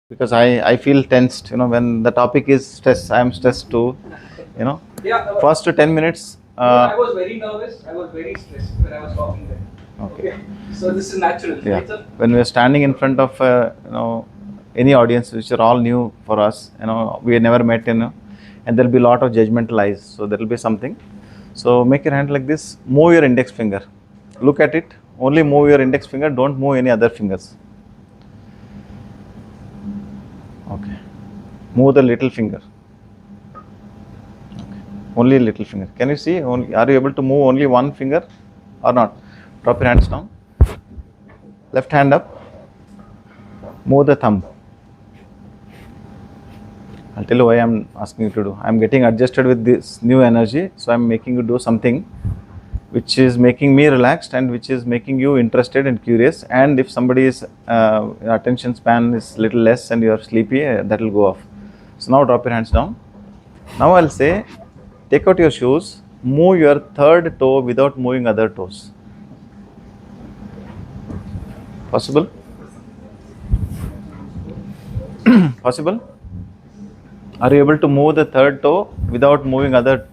because I feel tensed. When the topic is stress, I am stressed too. Yeah, First 10 minutes. no, I was very nervous. I was very stressed when I was talking there. Okay. So this is natural, Yeah. right, sir? When we are standing in front of any audience which are all new for us, we have never met, and there will be a lot of judgmental eyes. So there will be something. So make your hand like this. Move your index finger. Look at it. Only move your index finger. Don't move any other fingers. Okay. Move the little finger. Okay. Only little finger. Can you see? Are you able to move only one finger or not? Drop your hands down. Left hand up. Move the thumb. I'll tell you why I'm asking you to do. I'm getting adjusted with this new energy, so I'm making you do something which is making me relaxed and which is making you interested and curious. And if somebody's attention span is little less and you're sleepy, that will go off. So now drop your hands down. Now I'll say, take out your shoes, move your third toe without moving other toes. Possible? Possible? Are you able to move the third toe without moving other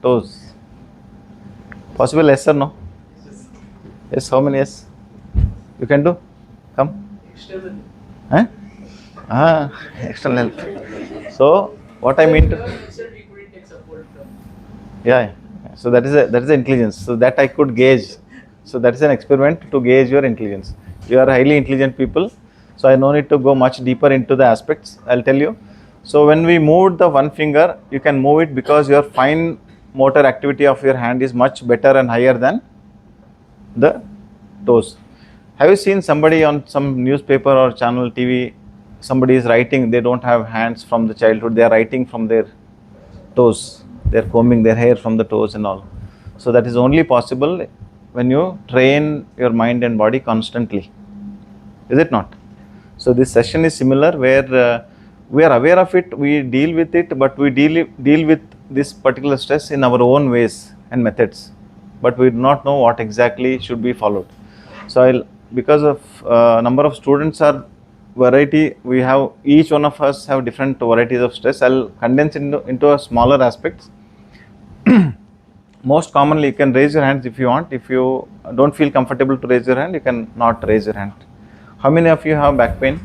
toes? Possible, yes or no? Yes, how many yes? You can do? Come. External. Huh? External help. So, what I mean to... We couldn't take support from. Yeah. So that is intelligence. So that I could gauge. So that is an experiment to gauge your intelligence. You are highly intelligent people. So I no need to go much deeper into the aspects. I'll tell you. So when we moved the one finger, you can move it because your fine motor activity of your hand is much better and higher than the toes. Have you seen somebody on some newspaper or channel TV? Somebody is writing. They don't have hands from the childhood. They are writing from their toes. They are combing their hair from the toes and all. So that is only possible when you train your mind and body constantly. Is it not? So this session is similar where we are aware of it, we deal with it, but we deal with this particular stress in our own ways and methods. But we do not know what exactly should be followed. So because of number of students are variety, we have each one of us have different varieties of stress. I'll condense into a smaller aspects. Most commonly, you can raise your hands if you want. If you don't feel comfortable to raise your hand, you can not raise your hand. How many of you have back pain?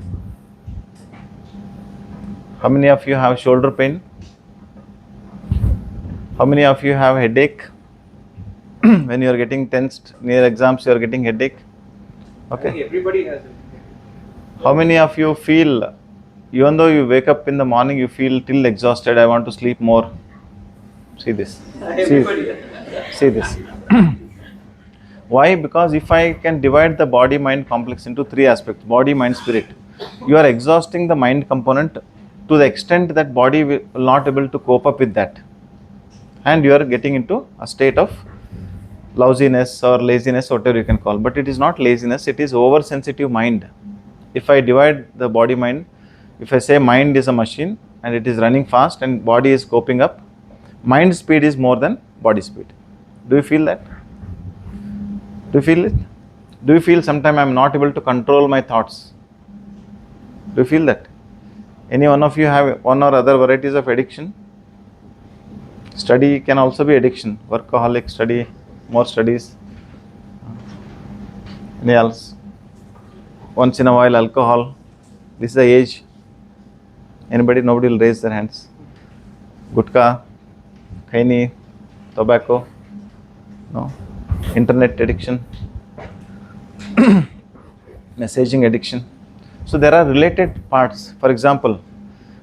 How many of you have shoulder pain? How many of you have headache? When you are getting tensed near exams, you are getting headache. Okay. I think everybody has it. How many of you feel, even though you wake up in the morning, you feel till exhausted, I want to sleep more? See this. Everybody. See this. Why? Because if I can divide the body-mind complex into three aspects, body, mind, spirit, you are exhausting the mind component to the extent that body will not able to cope up with that. And you are getting into a state of lousiness or laziness, whatever you can call. But it is not laziness, it is oversensitive mind. If I divide the body mind, if I say mind is a machine and it is running fast and body is coping up, mind speed is more than body speed. Do you feel that? Do you feel it? Do you feel sometimes I am not able to control my thoughts? Do you feel that? Any one of you have one or other varieties of addiction? Study can also be addiction. Workaholic, study, more studies. Any else? Once in a while, alcohol. This is the age. Anybody? Nobody will raise their hands. Gutka, khaini, tobacco. No. Internet addiction. Messaging addiction. So there are related parts. For example,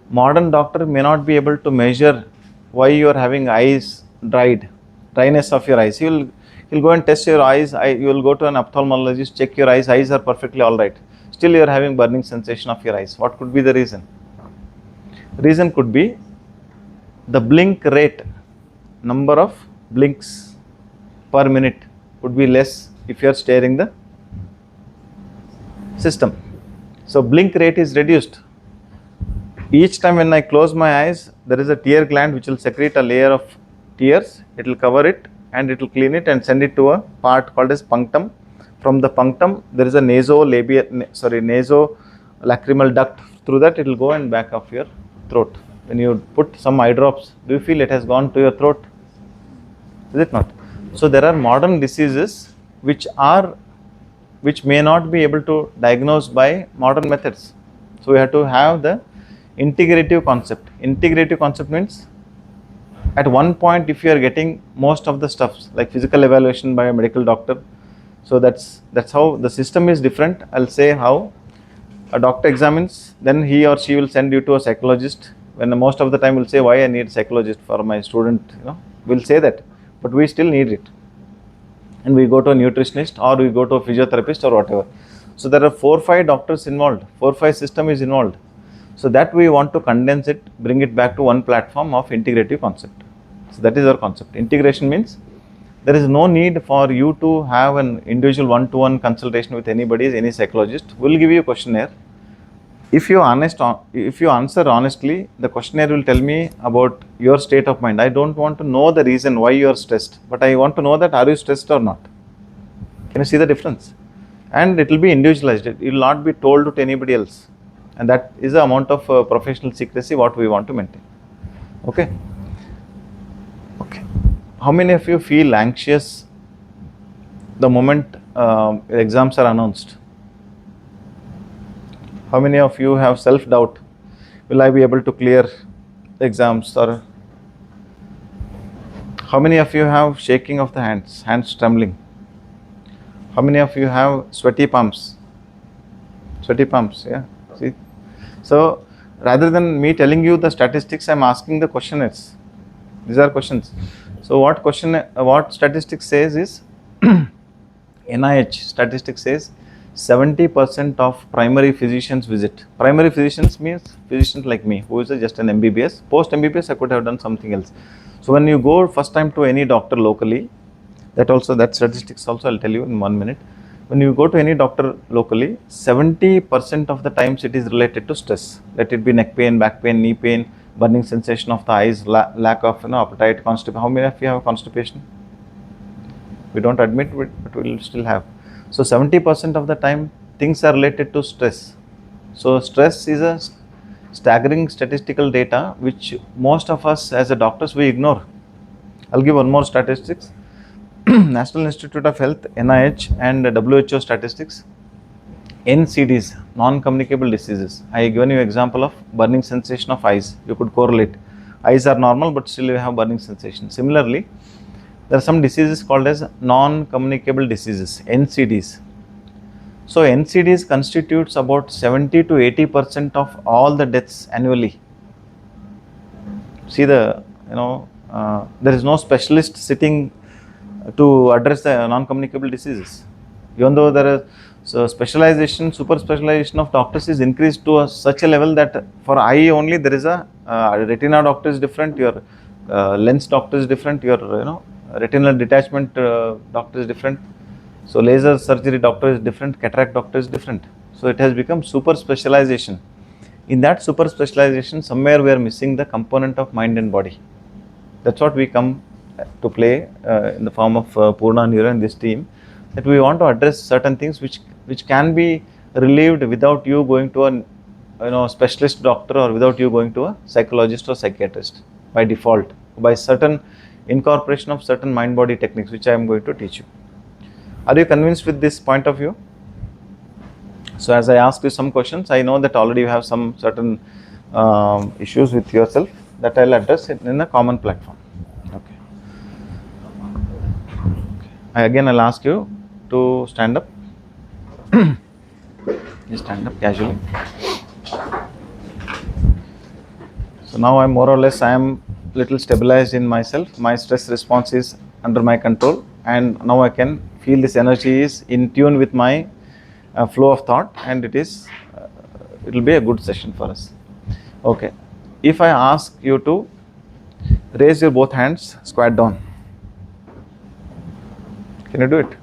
modern doctor may not be able to measure why you are having eyes dryness of your eyes. He'll go and test your eyes. You will go to an ophthalmologist, check your eyes. Eyes are perfectly all right. Still you are having burning sensation of your eyes. What could be the reason? Reason could be the blink rate, number of blinks per minute would be less if you are staring the system. So blink rate is reduced. Each time when I close my eyes, there is a tear gland which will secrete a layer of tears. It will cover it and it will clean it and send it to a part called as punctum. From the punctum, there is a nasolacrimal duct through that it will go and back of your throat. When you put some eye drops, do you feel it has gone to your throat? Is it not? So there are modern diseases which may not be able to diagnose by modern methods. So we have to have the integrative concept. Integrative concept means at one point if you are getting most of the stuffs like physical evaluation by a medical doctor, so that's how the system is different. I'll say how a doctor examines, then he or she will send you to a psychologist. When most of the time will say, why I need psychologist for my student, we'll say that, but we still need it. And we go to a nutritionist or we go to a physiotherapist or whatever. So there are 4-5 doctors involved, 4-5 system is involved. So that we want to condense it, bring it back to one platform of integrative concept. So that is our concept. Integration means there is no need for you to have an individual one-to-one consultation with anybody, any psychologist. We'll give you a questionnaire. If you answer honestly, the questionnaire will tell me about your state of mind. I don't want to know the reason why you are stressed, but I want to know that are you stressed or not. Can you see the difference? And it will be individualized. It will not be told to anybody else. And that is the amount of professional secrecy what we want to maintain. Okay. Okay. How many of you feel anxious the moment exams are announced? How many of you have self-doubt? Will I be able to clear the exams? Or how many of you have shaking of the hands trembling? How many of you have sweaty palms? Sweaty palms, yeah. See? So rather than me telling you the statistics, I'm asking the questionnaires. These are questions. So what statistics says is NIH statistics says 70% of primary physicians visit. Primary physicians means physicians like me, who is just an MBBS. Post MBBS, I could have done something else. So when you go first time to any doctor locally, that statistics also I'll tell you in 1 minute. When you go to any doctor locally, 70% of the times it is related to stress. Let it be neck pain, back pain, knee pain, burning sensation of the eyes, lack of appetite, constipation. How many of you have constipation? We don't admit it, but we will still have. So 70% of the time things are related to stress. So stress is a staggering statistical data which most of us as a doctors we ignore. I'll give one more statistics. National Institute of Health, NIH and WHO statistics. NCDs, non-communicable diseases. I have given you example of burning sensation of eyes. You could correlate. Eyes are normal but still you have burning sensation. Similarly, there are some diseases called as non-communicable diseases, NCDs. So NCDs constitutes about 70 to 80% of all the deaths annually. See there is no specialist sitting to address the non-communicable diseases. Even though there is specialization, super specialization of doctors is increased to such a level that for eye only there is a retina doctor is different, your lens doctor is different, your retinal detachment doctor is different. So laser surgery doctor is different, cataract doctor is different. So it has become super specialization. In that super specialization, somewhere we are missing the component of mind and body. That's what we come to play in the form of Purna Neuro and this team, that we want to address certain things which can be relieved without you going to a specialist doctor or without you going to a psychologist or psychiatrist by default, by certain incorporation of certain mind-body techniques which I am going to teach you. Are you convinced with this point of view? So as I ask you some questions, I know that already you have some certain issues with yourself that I'll address in a common platform. Okay. Again, I'll ask you to stand up. Just stand up casually. So now I'm more or less, I am little stabilized in myself. My stress response is under my control, and now I can feel this energy is in tune with my flow of thought, and it will be a good session for us. Okay. If I ask you to raise your both hands, squat down. Can you do it?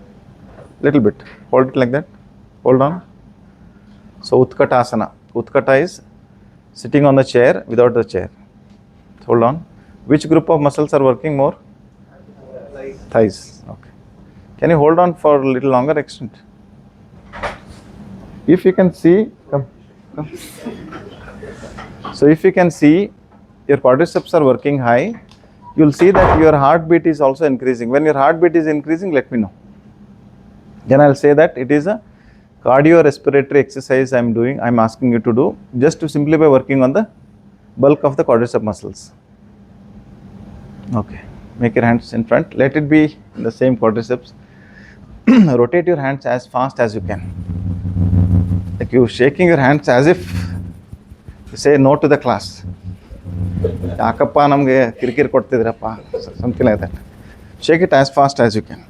Little bit. Hold it like that. Hold on. So Utkatasana. Utkata is sitting on the chair without the chair. Hold on. Which group of muscles are working more? Thighs. Okay. Can you hold on for a little longer extent? If you can see, come. So if you can see your quadriceps are working high, you'll see that your heartbeat is also increasing. When your heartbeat is increasing, let me know. Then I'll say that it is a cardiorespiratory exercise I'm asking you to do just to simply by working on the bulk of the quadricep muscles. Okay, make your hands in front. Let it be in the same quadriceps. Rotate your hands as fast as you can. Like you shaking your hands as if you say no to the class. ಯಾಕಪ್ಪ ನಮಗೆ ಕಿರಿಕಿರಿ ಕೊಡ್ತಿದ್ರಪ್ಪ, something like that. Shake it as fast as you can.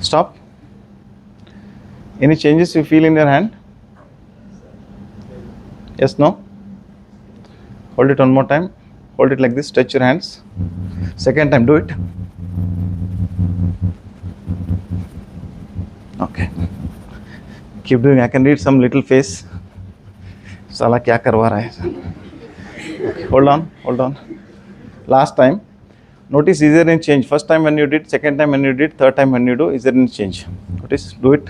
Stop. Any changes you feel in your hand? Yes, no? Hold it one more time. Hold it like this, stretch your hands. Second time, do it. Okay. Keep doing. I can read some little face. Sala kya karwa raha hai? Okay. Hold on. Last time. Notice, is there any change? First time when you did, second time when you did, third time when you do, is there any change? Notice, do it.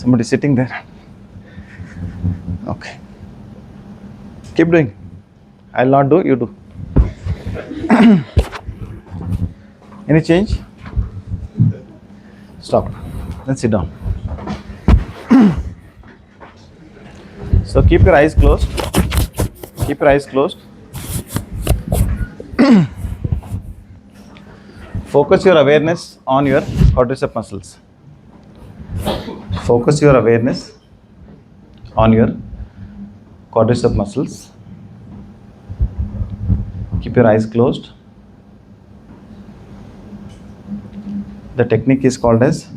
Somebody sitting there. Okay. Keep doing. I'll not do, you do. Any change? Stop. Then sit down. So keep your eyes closed. Keep your eyes closed. Focus your awareness on your quadricep muscles. Focus your awareness on your quadricep muscles. Keep your eyes closed. The technique is called as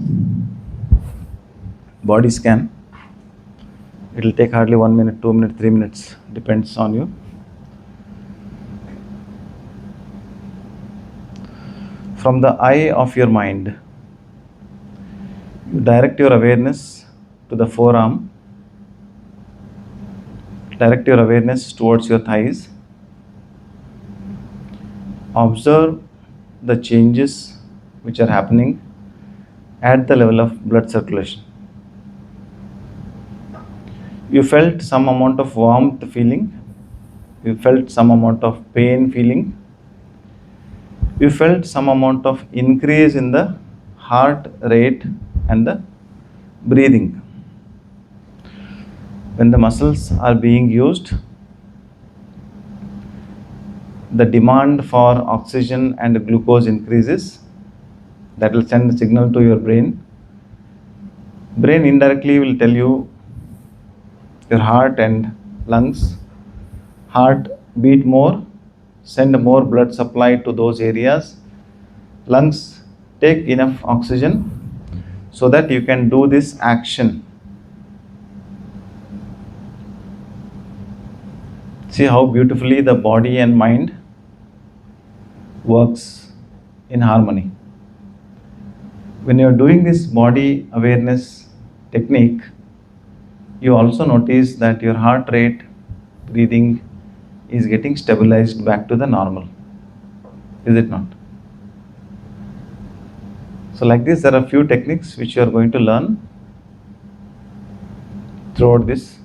body scan. It will take hardly 1 minute, 2 minutes, 3 minutes, depends on you. From the eye of your mind, you direct your awareness to the forearm, direct your awareness towards your thighs. Observe the changes which are happening at the level of blood circulation. You felt some amount of warmth feeling, you felt some amount of pain feeling, you felt some amount of increase in the heart rate and the breathing. When the muscles are being used, the demand for oxygen and glucose increases. That will send a signal to your brain. Brain indirectly will tell you your heart and lungs. Heart beat more, send more blood supply to those areas. Lungs take enough oxygen so that you can do this action. See how beautifully the body and mind works in harmony. When you are doing this body awareness technique, you also notice that your heart rate, breathing is getting stabilized back to the normal. Is it not? So like this, there are few techniques which you are going to learn throughout this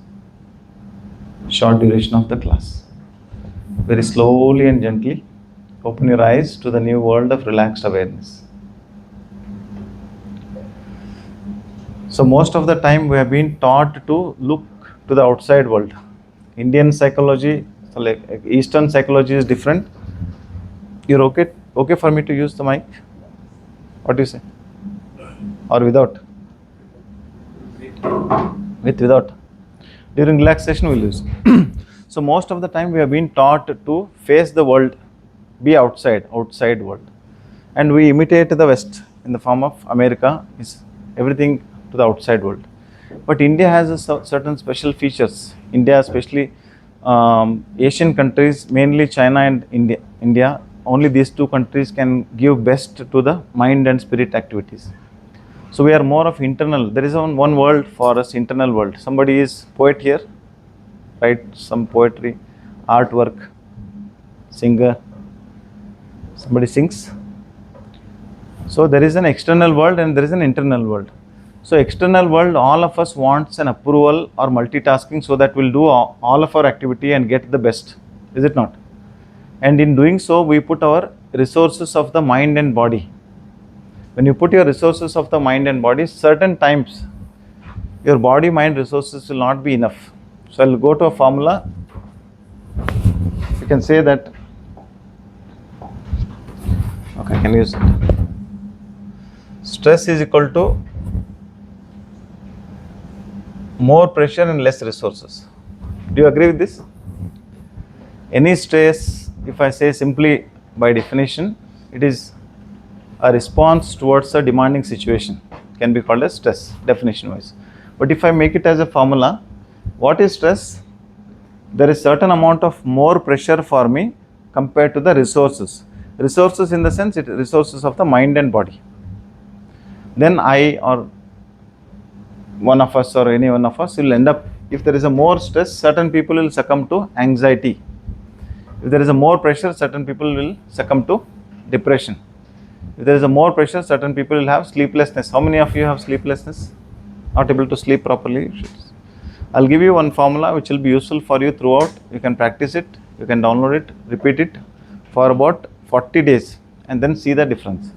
short duration of the class. Very slowly and gently open your eyes to the new world of relaxed awareness. So most of the time we have been taught to look to the outside world. Indian psychology, so like Eastern psychology is different. You're okay for me to use the mic? What do you say? Or without? Without. During relaxation we'll use. So most of the time we have been taught to face the world, be outside world. And we imitate the West in the form of America, is everything to the outside world. But India has certain special features. India, especially Asian countries, mainly China and India, only these two countries can give best to the mind and spirit activities. So we are more of internal. There is one world for us, internal world. Somebody is poet here, write some poetry, artwork, singer, somebody sings. So there is an external world and there is an internal world. So external world, all of us wants an approval or multitasking so that we'll do all of our activity and get the best. Is it not? And in doing so, we put our resources of the mind and body. When you put your resources of the mind and body, certain times your body mind resources will not be enough. So I'll go to a formula. You can say that, okay, I can use it. Stress is equal to more pressure and less resources. Do you agree with this? Any stress, if I say simply by definition, it is a response towards a demanding situation, can be called as stress, definition wise. But if I make it as a formula, what is stress? There is certain amount of more pressure for me compared to the resources. Resources in the sense, it resources of the mind and body. Then I or one of us or any one of us will end up, if there is a more stress, certain people will succumb to anxiety. If there is a more pressure, certain people will succumb to depression. If there is a more pressure, certain people will have sleeplessness. How many of you have sleeplessness? Not able to sleep properly? I'll give you one formula which will be useful for you throughout. You can practice it, you can download it, repeat it for about 40 days and then see the difference.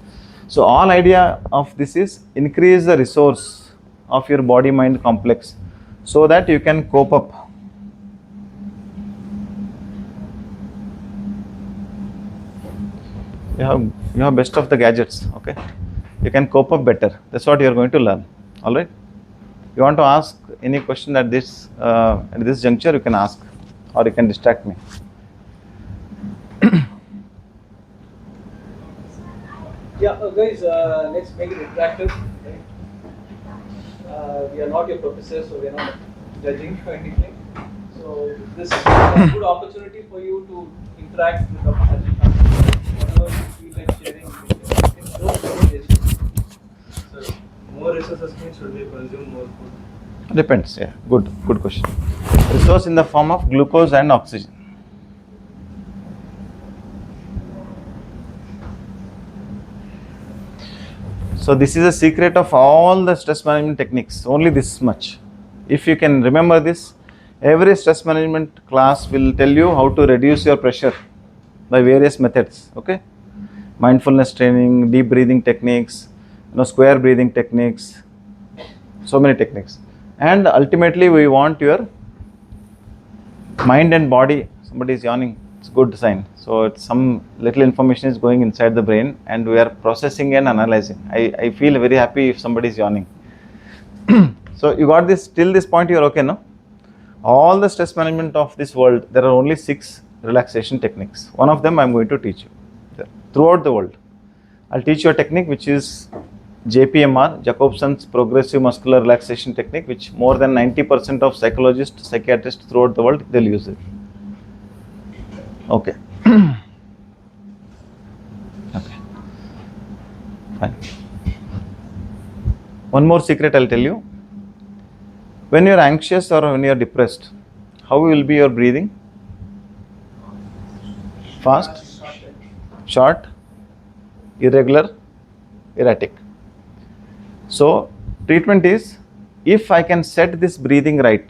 So all idea of this is increase the resource of your body mind complex so that you can cope up. You have best of the gadgets, okay? You can cope up better. That's what you are going to learn. All right? You want to ask any question at this juncture, you can ask, or you can distract me. Yeah, guys, let's make it interactive. Right? We are not your professors, so we are not judging or anything. So this is a good opportunity for you to interact with Dr. Sajid Khan. Whatever you feel like sharing, don't hesitate. So, more resources means should we consume more food? Depends, yeah. Good question. Resource in the form of glucose and oxygen. So this is a secret of all the stress management techniques, only this much. If you can remember this, every stress management class will tell you how to reduce your pressure by various methods, okay? Mindfulness training, deep breathing techniques, square breathing techniques, so many techniques. And ultimately we want your mind and body. Somebody is yawning, it's a good sign. So it's some little information is going inside the brain and we are processing and analyzing. I feel very happy if somebody is yawning. So you got this, till this point you are okay, no? All the stress management of this world, there are only 6 relaxation techniques. One of them I am going to teach you throughout the world. I'll teach you a technique which is JPMR, Jacobson's Progressive Muscular Relaxation Technique, which more than 90% of psychologists, psychiatrists throughout the world, they'll use it. Okay. Okay. Fine. One more secret I'll tell you. When you're anxious or when you're depressed, how will be your breathing? Fast, short, irregular, erratic. So treatment is, if I can set this breathing right,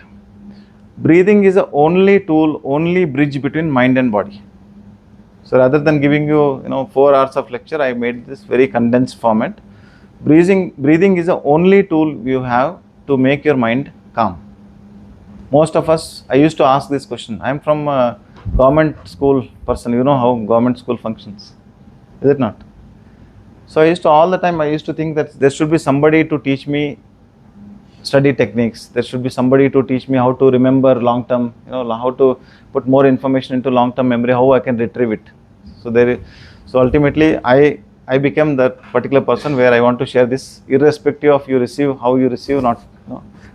breathing is the only tool, only bridge between mind and body. So rather than giving you 4 hours of lecture, I made this very condensed format. Breathing is the only tool you have to make your mind calm. Most of us, I used to ask this question. I am from a government school person. You know how government school functions, is it not? So I used to, all the time I used to think that there should be somebody to teach me study techniques. There should be somebody to teach me how to remember long term, how to put more information into long term memory, how I can retrieve it. So ultimately I became that particular person where I want to share this, irrespective of you receive, how you receive, not,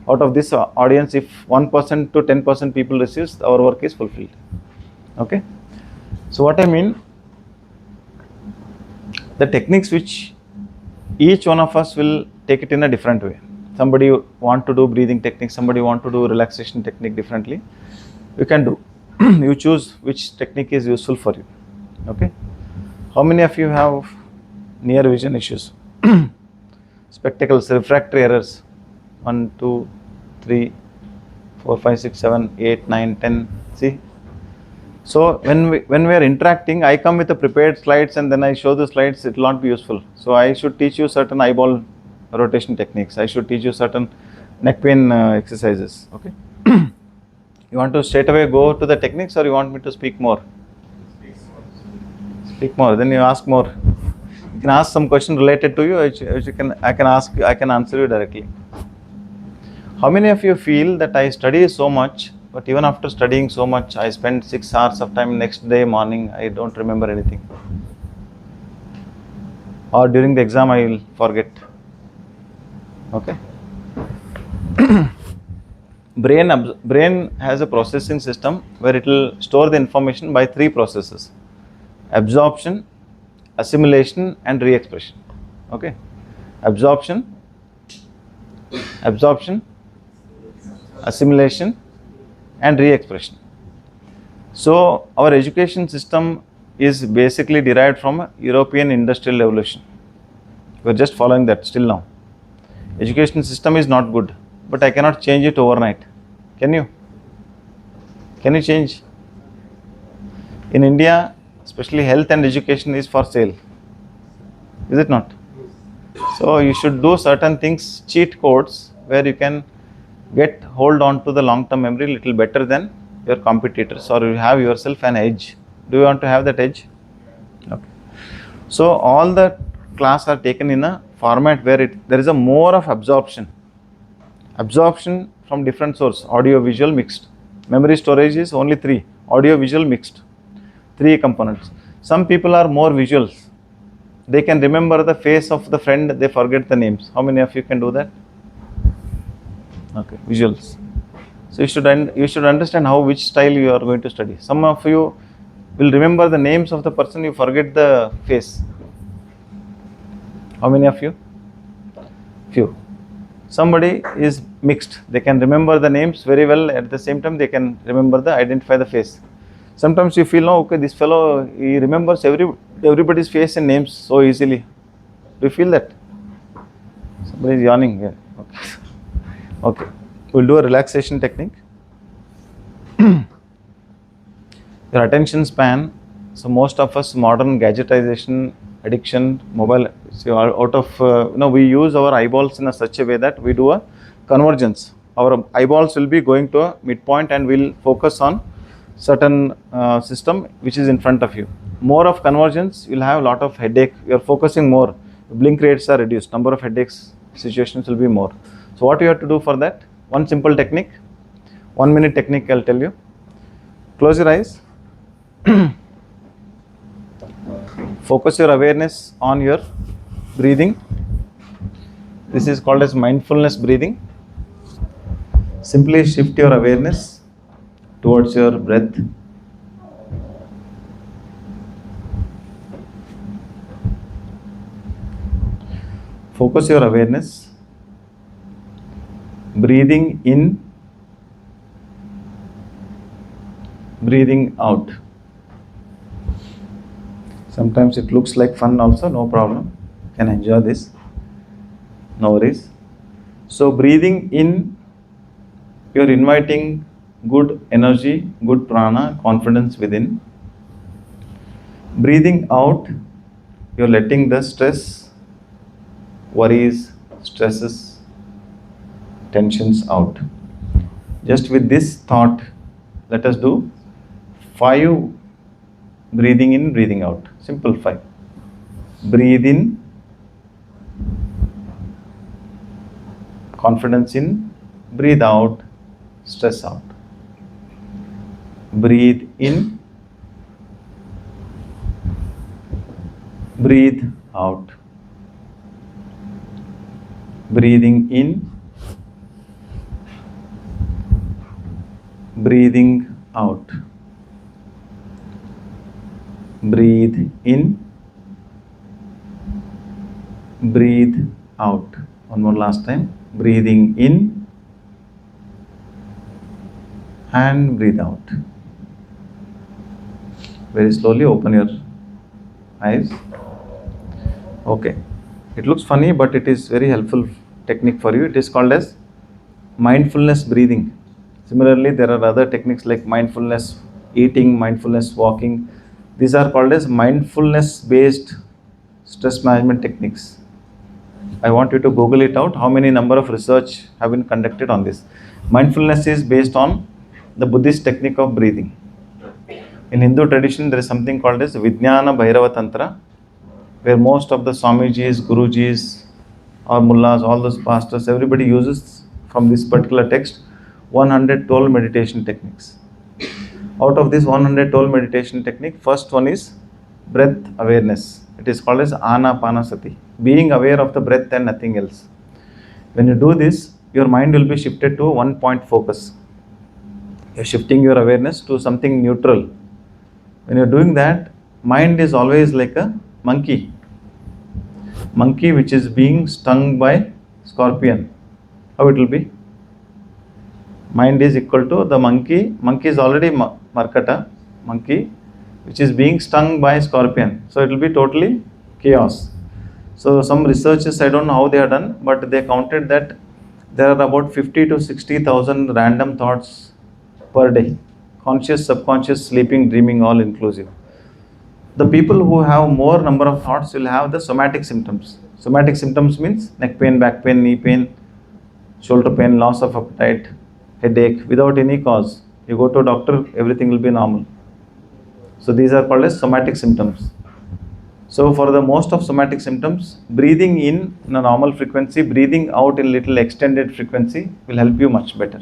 out of this audience, if 1% to 10% people receives, our work is fulfilled. Okay. So what I mean, the techniques which each one of us will take it in a different way. Somebody want to do breathing technique, somebody want to do relaxation technique differently. You can do. You choose which technique is useful for you. Okay. How many of you have near vision issues? Spectacles, refractory errors? 1, 2, 3, 4, 5, 6, 7, 8, 9, 10. See? So when we are interacting, I come with the prepared slides and then I show the slides, it will not be useful. So I should teach you certain eyeball rotation techniques. I should teach you certain neck pain exercises. Okay. You want to straight away go to the techniques, or you want me to speak more? Speak more. Then you ask more. You can ask some question related to you, which I can answer you directly. How many of you feel that I study so much, but even after studying so much, I spend 6 hours of time next day morning, I don't remember anything? Or during the exam, I will forget. Okay. Brain has a processing system where it will store the information by 3 processes: absorption, assimilation, and re-expression. Okay. Absorption, assimilation, and re-expression. So our education system is basically derived from European industrial revolution. We are just following that still now. Education system is not good, but I cannot change it overnight. Can you? Can you change? In India, especially health and education is for sale. Is it not? So you should do certain things, cheat codes, where you can hold on to the long-term memory little better than your competitors, or you have yourself an edge. Do you want to have that edge? Okay. So all the class are taken in a format where there is a more of absorption from different source: audio, visual, mixed. Memory storage is only 3: audio, visual, mixed. 3 components. Some people are more visuals. They can remember the face of the friend, they forget the names. How many of you can do that? Okay, visuals. So you should understand which style you are going to study. Some of you will remember the names of the person, you forget the face. How many of you? Few. Somebody is mixed. They can remember the names very well, at the same time they can identify the face. Sometimes you feel, no, okay, this fellow, he remembers everybody's face and names so easily. Do you feel that? Somebody is yawning here. Okay. Okay. We'll do a relaxation technique. Your attention span. So most of us, modern gadgetization, addiction, mobile, we use our eyeballs in such a way that we do a convergence. Our eyeballs will be going to a midpoint and we'll focus on certain system which is in front of you. More of convergence, you'll have a lot of headache. You're focusing more. Blink rates are reduced. Number of headaches situations will be more. So what you have to do for that? One simple technique. 1 minute technique, I'll tell you. Close your eyes. Focus your awareness on your breathing. This is called as mindfulness breathing. Simply shift your awareness towards your breath. Focus your awareness. Breathing in, breathing out. Sometimes it looks like fun also, no problem. You can enjoy this. No worries. So breathing in, you're inviting good energy, good prana, confidence within. Breathing out, you're letting the stress, worries, stresses, tensions out. Just with this thought, let us do 5 breathing in, breathing out. Simple 5. Breathe in, confidence in. Breathe out, stress out. Breathe in, breathe out. Breathing in, breathing out. Breathe in, breathe out. One more last time. Breathing in and breathe out. Very slowly open your eyes. Okay. It looks funny, but it is very helpful technique for you. It is called as mindfulness breathing. Similarly, there are other techniques like mindfulness eating, mindfulness walking. These are called as mindfulness based stress management techniques. I want you to Google it out. How many number of research have been conducted on this? Mindfulness is based on the Buddhist technique of breathing. In Hindu tradition, there is something called as Vijnana Bhairava Tantra, where most of the Swamijis, Gurujis, or Mullahs, all those pastors, everybody uses from this particular text 112 meditation techniques. Out of this 112 meditation technique, first one is breath awareness. It is called as Anapanasati, being aware of the breath and nothing else. When you do this, your mind will be shifted to one point focus. You're shifting your awareness to something neutral. When you're doing that, mind is always like a monkey which is being stung by scorpion. How it will be? Mind is equal to the monkey is already markata, monkey which is being stung by scorpion. So it will be totally chaos. So some researchers, I don't know how they are done, but they counted that there are about 50 to 60,000 random thoughts per day. Conscious, subconscious, sleeping, dreaming, all inclusive. The people who have more number of thoughts will have the somatic symptoms. Somatic symptoms means neck pain, back pain, knee pain, shoulder pain, loss of appetite, headache without any cause. You go to a doctor, everything will be normal. So these are called as somatic symptoms. So for the most of somatic symptoms, breathing in a normal frequency, breathing out in little extended frequency will help you much better.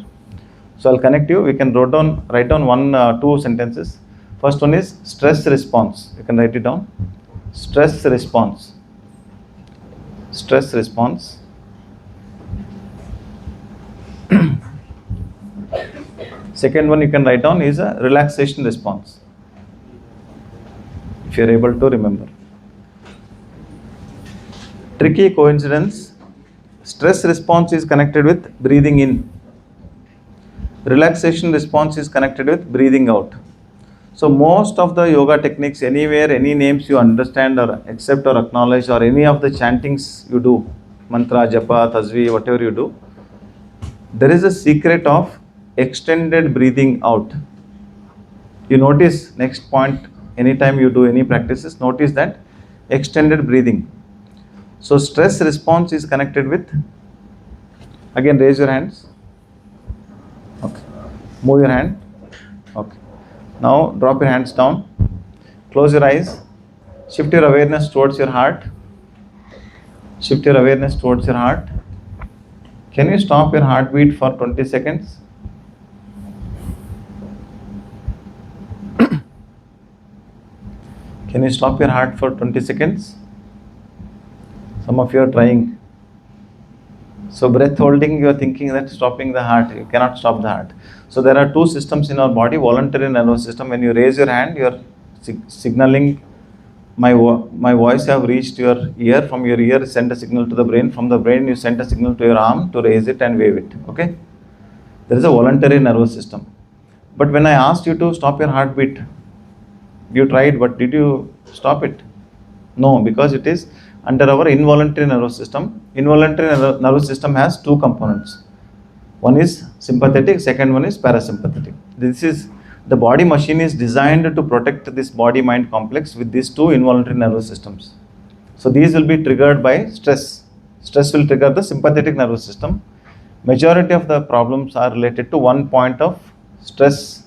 So I'll connect you. We can write down one, two sentences. First one is stress response. You can write it down. Stress response. Stress response. Second one you can write down is a relaxation response. If you are able to remember. Tricky coincidence. Stress response is connected with breathing in. Relaxation response is connected with breathing out. So most of the yoga techniques, anywhere, any names you understand or accept or acknowledge, or any of the chantings you do, mantra, japa, tasvi, whatever you do, there is a secret of extended breathing out. You notice, next point, anytime you do any practices, notice that extended breathing. So stress response is connected with, again raise your hands. Okay. Move your hand. Okay. Now drop your hands down. Close your eyes. Shift your awareness towards your heart. Shift your awareness towards your heart. Can you stop your heartbeat for 20 seconds? Can you stop your heart for 20 seconds? Some of you are trying. So breath holding, you are thinking that stopping the heart. You cannot stop the heart. So there are two systems in our body, voluntary nervous system. When you raise your hand, you are signaling, my voice have reached your ear. From your ear, send a signal to the brain. From the brain, you send a signal to your arm to raise it and wave it. Okay? There is a voluntary nervous system. But when I asked you to stop your heartbeat, you tried, but did you stop it? No, because it is under our involuntary nervous system. Involuntary nervous system has two components. One is sympathetic, second one is parasympathetic. The body machine is designed to protect this body-mind complex with these two involuntary nervous systems. So these will be triggered by stress. Stress will trigger the sympathetic nervous system. Majority of the problems are related to one point of stress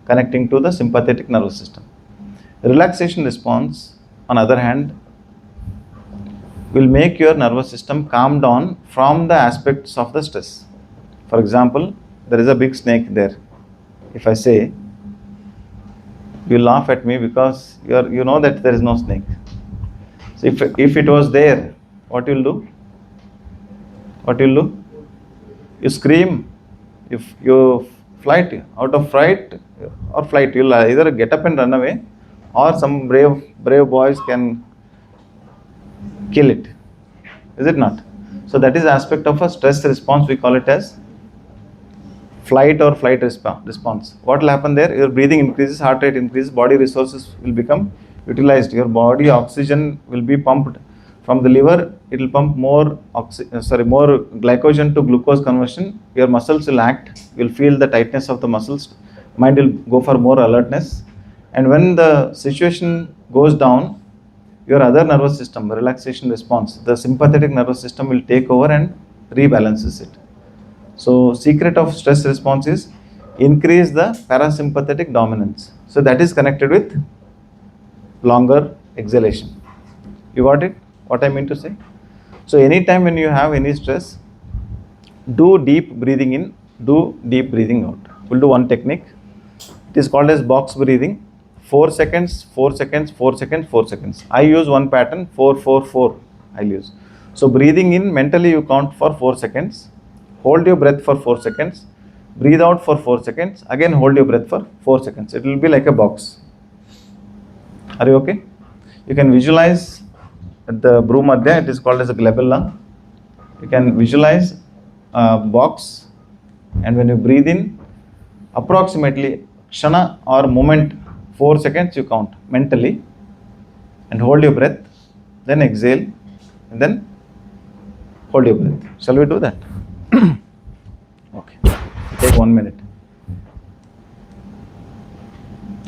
connecting to the sympathetic nervous system. Relaxation response, on the other hand, will make your nervous system calm down from the aspects of the stress. For example, there is a big snake there. If I say, you laugh at me because you know that there is no snake. So if it was there, what you will do? What you will do? You scream. If you flight, out of fright or flight, you will either get up and run away, or some brave boys can kill it. Is it not? So that is aspect of a stress response. We call it as flight or flight response. What will happen there? Your breathing increases, heart rate increases, body resources will become utilized. Your body oxygen will be pumped From the liver, it will pump more more glycogen to glucose conversion. Your muscles will act. You will feel the tightness of the muscles. Mind will go for more alertness. And when the situation goes down, your other nervous system, the relaxation response, the sympathetic nervous system will take over and rebalances it. So secret of stress response is increase the parasympathetic dominance. So that is connected with longer exhalation. You got it? What I mean to say? So anytime when you have any stress, do deep breathing in, do deep breathing out. We'll do one technique. It is called as box breathing. 4 seconds, 4 seconds, 4 seconds, 4 seconds. I use one pattern, 4, 4, 4. I'll use. So breathing in, mentally you count for 4 seconds. Hold your breath for 4 seconds. Breathe out for 4 seconds. Again hold your breath for 4 seconds. It will be like a box. Are you okay? You can visualize at the Bhrumadhya, it is called as a glabella. You can visualize a box, and when you breathe in, approximately kshana or moment, 4 seconds you count mentally and hold your breath, then exhale and then hold your breath. Shall we do that? Okay. Take 1 minute.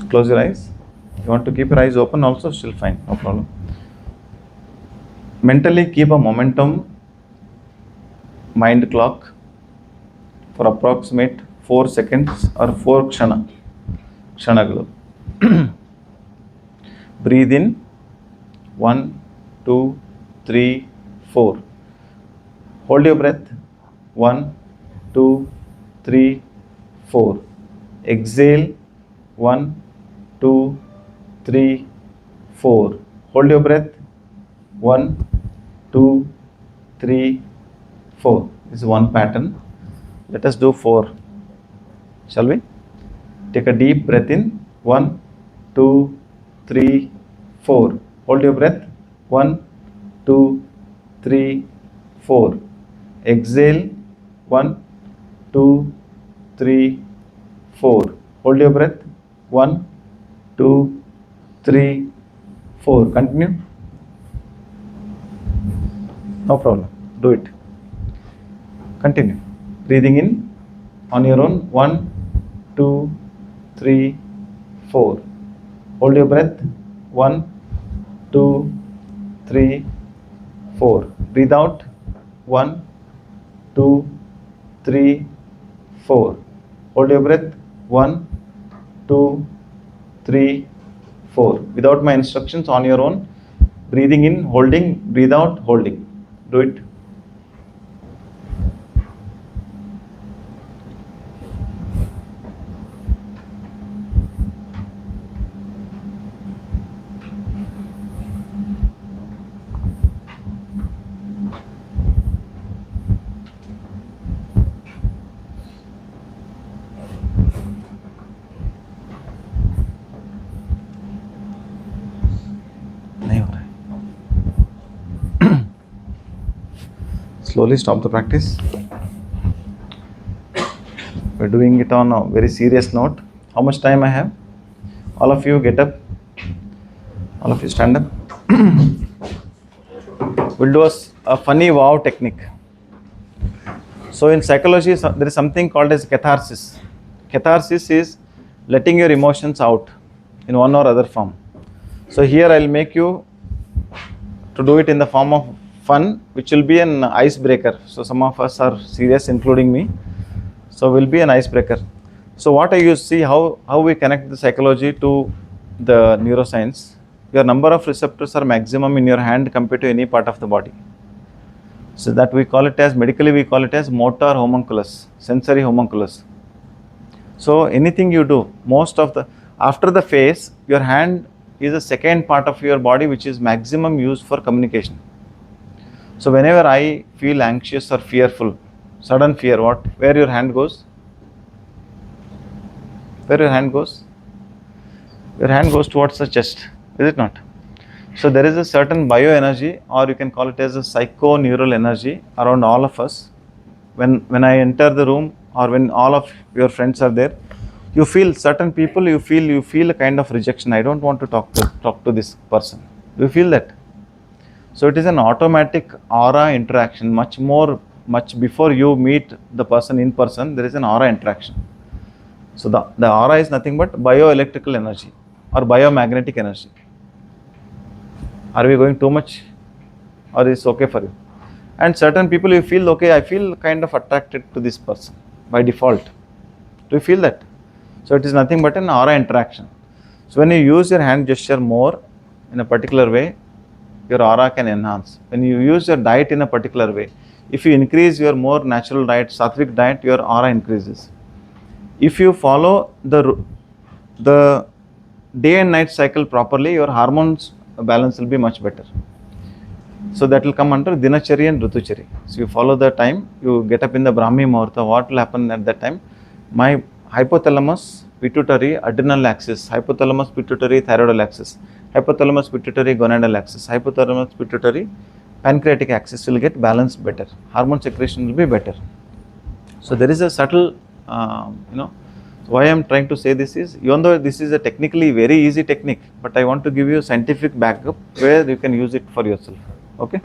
Close your eyes. You want to keep your eyes open also, still fine, no problem. Mentally keep a momentum mind clock for approximate 4 seconds or 4 kshanagalu. Breathe in 1, 2, 3, 4. Hold your breath 1, 2, 3, 4. Exhale 1, 2, 3, 4. Hold your breath 1, 2, 3, 4. This is one pattern. Let us do 4. Shall we? Take a deep breath in. 1, 2, 3, 4. Hold your breath. 1, 2, 3, 4. Exhale. 1, 2, 3, 4. Hold your breath. 1, 2, 3, 4. Continue. No problem. Do it. Continue. Breathing in on your own. 1, 2, 3, 4. Hold your breath. 1, 2, 3, 4. Breathe out. 1, 2, 3, 4. Hold your breath. 1, 2, 3, 4. Without my instructions, on your own. Breathing in, holding. Breathe out, holding. Do it. Slowly stop the practice. We're doing it on a very serious note. How much time I have? All of you get up. All of you stand up. We'll do a funny wow technique. So in psychology, there is something called as catharsis. Catharsis is letting your emotions out in one or other form. So here I'll make you to do it in the form of fun, which will be an icebreaker. So some of us are serious, including me. So will be an icebreaker. So what I use, see how we connect the psychology to the neuroscience. Your number of receptors are maximum in your hand compared to any part of the body. So that we call it as, medically we call it as motor homunculus, sensory homunculus. So anything you do, after the face, your hand is the second part of your body which is maximum used for communication. So whenever I feel anxious or fearful, sudden fear, where your hand goes? Where your hand goes? Your hand goes towards the chest, is it not? So there is a certain bioenergy, or you can call it as a psychoneural energy around all of us. When I enter the room, or when all of your friends are there, you feel certain people, you feel a kind of rejection. I don't want to talk to this person. Do you feel that? So it is an automatic aura interaction, much before you meet the person in person, there is an aura interaction. So the aura is nothing but bioelectrical energy or biomagnetic energy. Are we going too much, or is okay for you? And certain people you feel, okay, I feel kind of attracted to this person by default. Do you feel that? So it is nothing but an aura interaction. So when you use your hand gesture more in a particular way, your aura can enhance. When you use your diet in a particular way, if you increase your more natural diet, sattvic diet, your aura increases. If you follow the day and night cycle properly, your hormones balance will be much better. So that will come under Dinachari and Rituchari. So you follow the time, you get up in the Brahmi Muhurta, what will happen at that time? My hypothalamus, pituitary, adrenal axis, hypothalamus, pituitary, thyroidal axis, hypothalamus, pituitary, gonadal axis, hypothalamus, pituitary, pancreatic axis will get balanced better. Hormone secretion will be better. So there is a subtle, why I am trying to say this is, even though this is a technically very easy technique, but I want to give you a scientific backup where you can use it for yourself. Okay.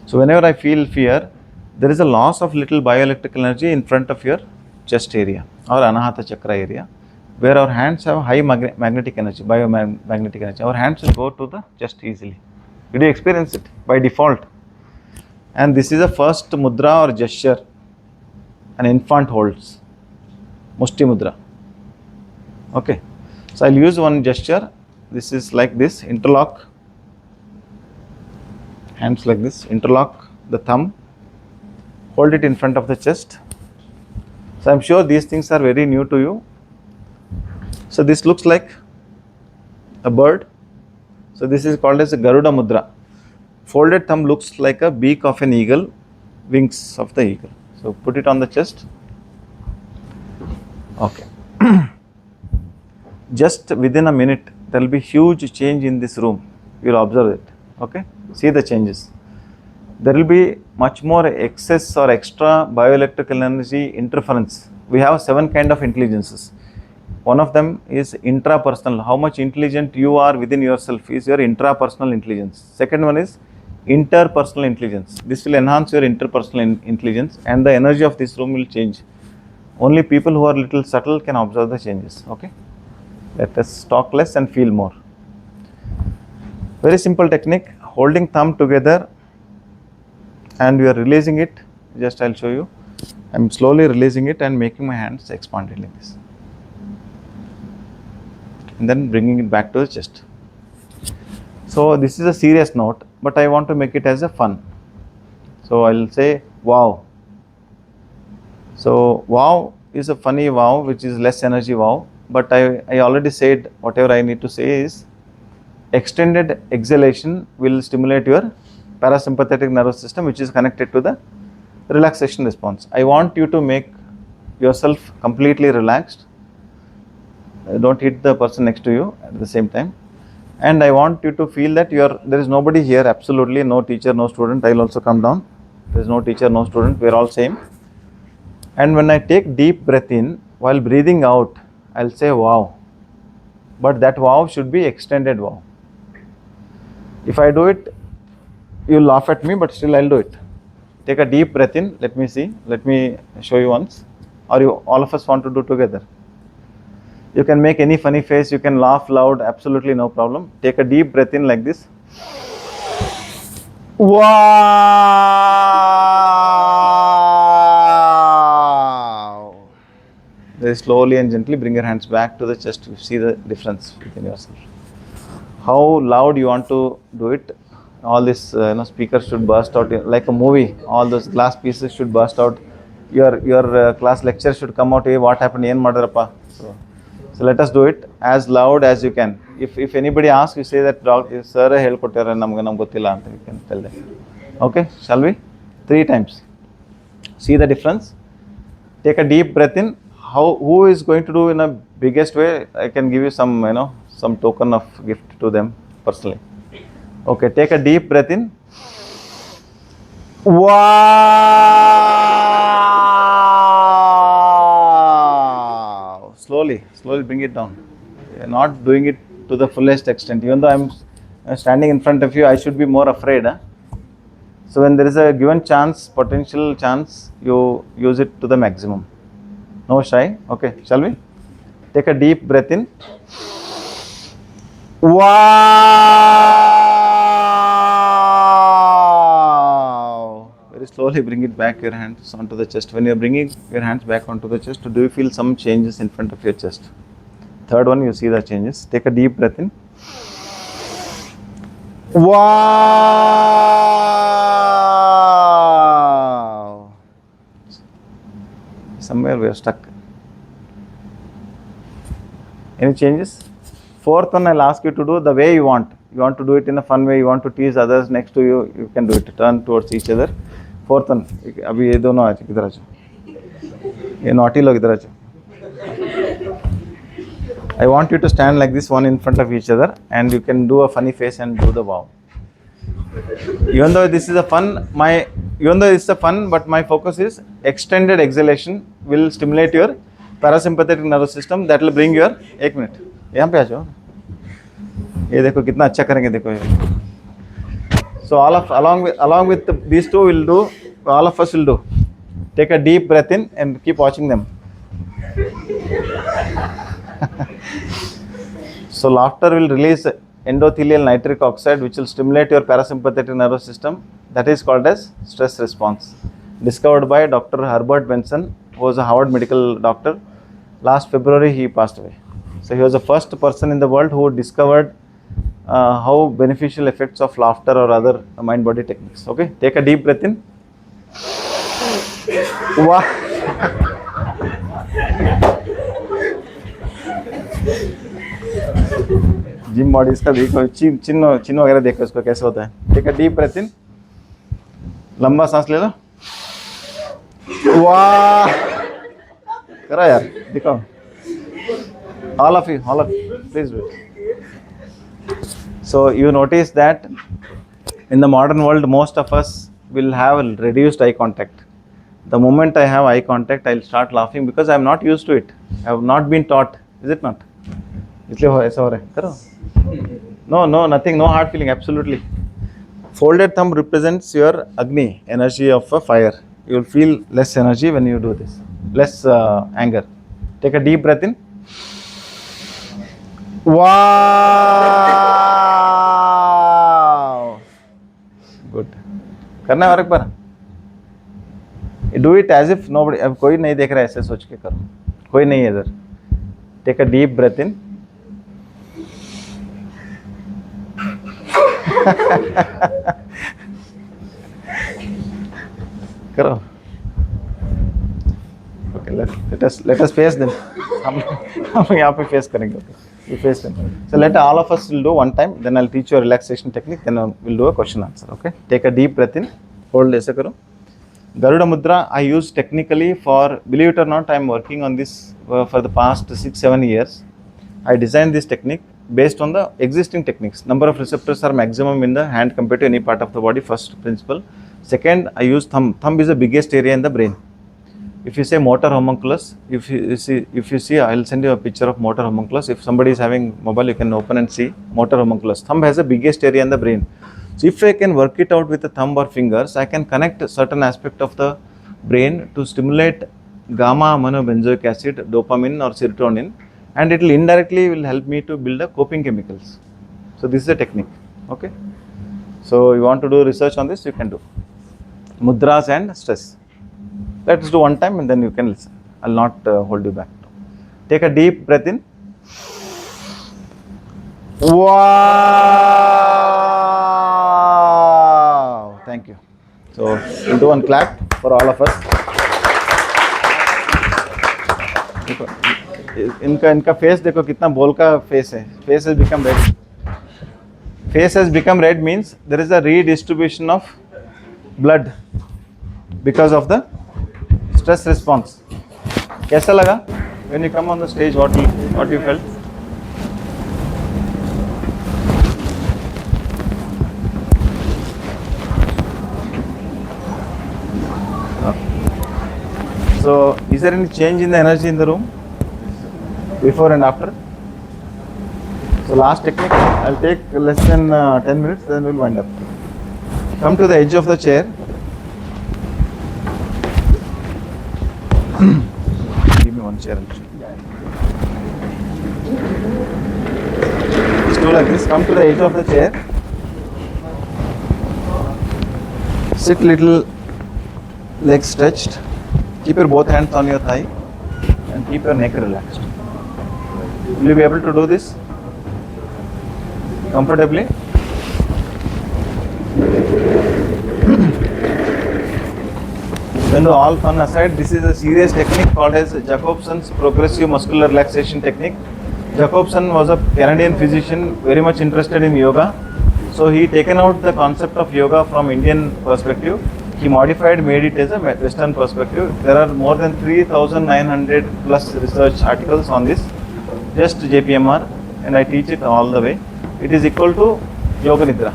So whenever I feel fear, there is a loss of little bioelectrical energy in front of your chest area or Anahata Chakra area, where our hands have high magnetic energy, biomagnetic energy. Our hands will go to the chest easily. Did you experience it by default? And this is a first mudra or gesture an infant holds, Mushti Mudra. Okay. So I'll use one gesture. This is like this, interlock. Hands like this, interlock the thumb, hold it in front of the chest. So I'm sure these things are very new to you. So this looks like a bird. So this is called as a Garuda Mudra. Folded thumb looks like a beak of an eagle, wings of the eagle. So put it on the chest. Okay. Just within a minute, there will be huge change in this room. You will observe it. Okay. See the changes. There will be much more excess or extra bioelectrical energy interference. We have 7 kind of intelligences. One of them is intrapersonal. How much intelligent you are within yourself is your intrapersonal intelligence. Second one is interpersonal intelligence. This will enhance your interpersonal intelligence, and the energy of this room will change. Only people who are little subtle can observe the changes. Okay. Let us talk less and feel more. Very simple technique. Holding thumb together and we are releasing it. Just I'll show you. I'm slowly releasing it and making my hands expanded like this. And then bringing it back to the chest. So this is a serious note, but I want to make it as a fun. So I'll say wow. So wow is a funny wow, which is less energy wow. But I already said whatever I need to say is extended exhalation will stimulate your parasympathetic nervous system, which is connected to the relaxation response. I want you to make yourself completely relaxed. Don't hit the person next to you at the same time. And I want you to feel that there is nobody here, absolutely no teacher, no student. I will also come down. There is no teacher, no student. We are all same. And when I take deep breath in, while breathing out, I'll say wow. But that wow should be extended wow. If I do it, you'll laugh at me, but still I'll do it. Take a deep breath in. Let me see. Let me show you once. Or all of us want to do together. You can make any funny face. You can laugh loud. Absolutely no problem. Take a deep breath in like this. Wow. Very slowly and gently bring your hands back to the chest. You see the difference within yourself. How loud you want to do it. All this speakers should burst out like a movie. All those glass pieces should burst out. Your class lecture should come out. Hey, what happened? Yen madarappa. So let us do it as loud as you can. If anybody asks, you say that sir helkottare namge gottilla anta. You can tell them. Okay, shall we? 3 times. See the difference. Take a deep breath in. Who is going to do in a biggest way? I can give you some some token of gift to them personally. Okay, take a deep breath in. Wow! Slowly bring it down. You're not doing it to the fullest extent. Even though I'm Standing in front of you, I should be more afraid. Huh? So when there is a given chance, potential chance, you use it to the maximum. No shy. Okay, shall we? Take a deep breath in. Wow! Very slowly bring it back your hands onto the chest. When you are bringing your hands back onto the chest, do you feel some changes in front of your chest? Third one, you see the changes. Take a deep breath in. Wow! Somewhere we are stuck. Any changes? Fourth one, I'll ask you to do the way you want. You want to do it in a fun way, you want to tease others next to you, you can do it. Turn towards each other. Fourth one, अभी ये दोनों आ जाओ, इधर आ जाओ. ये naughty लोग इधर आ जाओ. I want you to stand like this, one in front of each other, and you can do a funny face and do the wow. Even though this is a fun, but my focus is extended exhalation will stimulate your parasympathetic nervous system. That will bring your 1 minute. यहाँ पे आ जाओ. ये देखो कितना अच्छा करेंगे देखो ये. So along with these two will do. All of us will do. Take a deep breath in and keep watching them. So laughter will release endothelial nitric oxide, which will stimulate your parasympathetic nervous system. That is called as stress response. Discovered by Dr. Herbert Benson, who was a Harvard medical doctor. Last February he passed away. So he was the first person in the world who discovered how beneficial effects of laughter or other mind-body techniques. Okay, take a deep breath in. Wow. Gym bodies का देखो, चिन्ह वगैरह देखो इसको कैसे होता है. Take a deep breath in. लंबा सांस ले लो. वाह, करो यार, दिखाओ. All of you, please do it. So you notice that in the modern world, most of us will have reduced eye contact. The moment I have eye contact, I'll start laughing because I'm not used to it. I have not been taught. Is it not? इसलिए ऐसा हो रहा है. करो. No, nothing, no hard feeling, absolutely. Folded thumb represents your Agni, energy of a fire. You will feel less energy when you do this, less anger. Take a deep breath in. Wow! Good. करना है और एक बार. Do it as if nobody, अब कोई नहीं देख रहा है, ऐसे सोच के करो. कोई नहीं है इधर. Take a deep breath in. करो. Okay, let us face them. हम यहाँ पे face करेंगे. Okay, we face them. So let all of us will do one time. Then I'll teach you a relaxation technique. Then we'll do a question answer. Okay. Take a deep breath in. Hold ऐसे करो. Garuda Mudra I use technically for, believe it or not, I am working on this for the past 6-7 years. I designed this technique based on the existing techniques. Number of receptors are maximum in the hand compared to any part of the body, first principle. Second, I use thumb. Thumb is the biggest area in the brain. If you say motor homunculus, if you see, I'll send you a picture of motor homunculus. If somebody is having mobile, you can open and see motor homunculus. Thumb has the biggest area in the brain. So if I can work it out with the thumb or fingers, I can connect a certain aspect of the brain to stimulate gamma aminobenzoic acid, dopamine or serotonin, and it will indirectly help me to build the coping chemicals. So this is a technique. Okay. So you want to do research on this, you can do. Mudras and stress. Let us do one time and then you can listen. I'll not hold you back. Take a deep breath in. Wow! Thank you. So we'll do one clap for all of us. इनका face देखो कितना बोल का face है. Face has become red. Face has become red means there is a redistribution of blood because of the stress response. कैसा लगा? When you come on the stage, what you felt? So, is there any change in the energy in the room? Before and after? So last technique, I'll take less than 10 minutes, then we'll wind up. Come to the edge of the chair. Give me one chair. Just do like this. Come to the edge of the chair. Sit little, legs stretched. Keep your both hands on your thigh and keep your neck relaxed. Will you be able to do this comfortably? When all fun aside, this is a serious technique called as Jacobson's progressive muscular relaxation technique. Jacobson was a Canadian physician very much interested in yoga. So he taken out the concept of yoga from Indian perspective. He modified, made it as a Western perspective. There are more than 3,900 plus research articles on this, just JPMR, and I teach it all the way. It is equal to Yoga Nidra.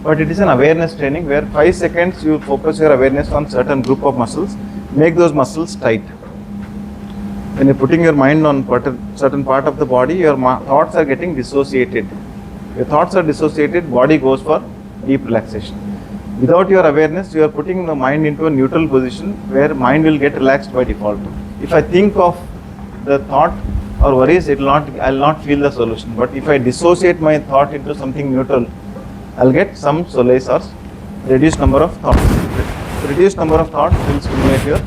But it is an awareness training where 5 seconds you focus your awareness on certain group of muscles, make those muscles tight. When you're putting your mind on certain part of the body, your thoughts are getting dissociated. Your thoughts are dissociated, body goes for deep relaxation. Without your awareness, you are putting the mind into a neutral position where mind will get relaxed by default. If I think of the thought or worries, I'll not feel the solution. But if I dissociate my thought into something neutral, I'll get some solace or reduced number of thoughts. Reduced number of thoughts will stimulate your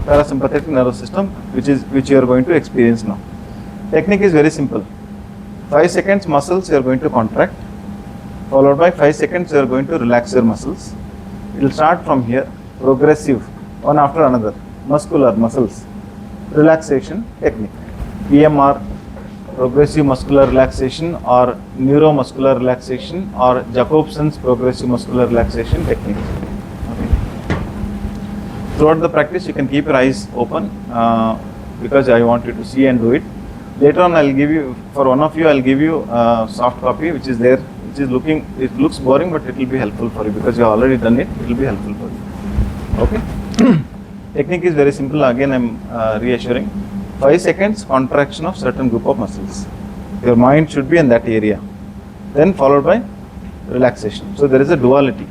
parasympathetic nervous system, which you are going to experience now. Technique is very simple. 5 seconds muscles you are going to contract, followed by 5 seconds you are going to relax your muscles. It will start from here, progressive, one after another, muscular muscles, relaxation technique, PMR, progressive muscular relaxation, or neuromuscular relaxation, or Jacobson's progressive muscular relaxation technique. Okay. Throughout the practice you can keep your eyes open because I want you to see and do it. Later on I'll give you, for one of you I'll give you a soft copy which is there, which is it looks boring but it will be helpful for you because you have already done it, it will be helpful for you. Okay. Technique is very simple, again I'm reassuring. 5 seconds contraction of certain group of muscles. Your mind should be in that area. Then followed by relaxation. So there is a duality.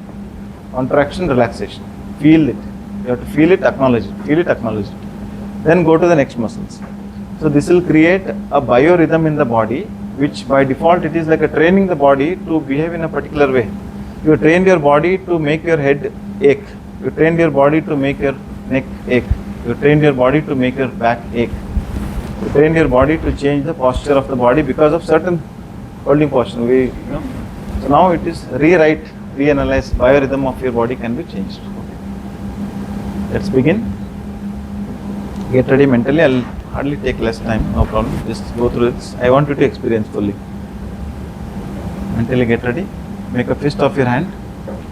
Contraction, relaxation. Feel it. You have to feel it, acknowledge it. Feel it, acknowledge it. Then go to the next muscles. So this will create a biorhythm in the body, which by default it is like a training the body to behave in a particular way. You trained your body to make your head ache. You trained your body to make your neck ache. You trained your body to make your back ache. You trained your body to change the posture of the body because of certain holding posture. So now it is rewrite, reanalyze, biorhythm of your body can be changed. Okay. Let's begin. Get ready mentally. I'll hardly take less time, no problem. Just go through this. I want you to experience fully. Mentally get ready. Make a fist of your hand.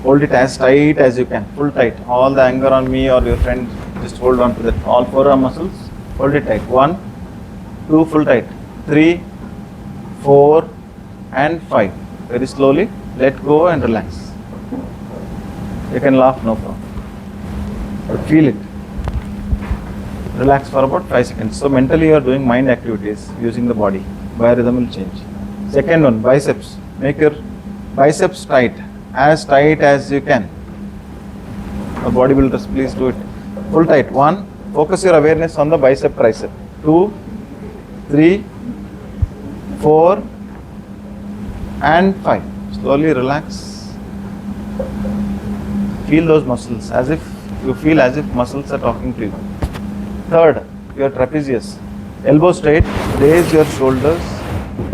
Hold it as tight as you can. Full tight. All the anger on me or your friend, just hold on to that. All forearm muscles. Hold it tight. 1, 2, full tight. 3, 4, and 5. Very slowly. Let go and relax. You can laugh, no problem. But feel it. Relax for about 5 seconds. So mentally you are doing mind activities using the body. Biorhythm will change. Second one, biceps. Make your biceps tight as you can. The bodybuilders, please do it. Full tight. 1, focus your awareness on the bicep tricep. 2, 3, 4, and 5. Slowly relax. Feel those muscles as if you feel as if muscles are talking to you. Third, your trapezius. Elbow straight, raise your shoulders,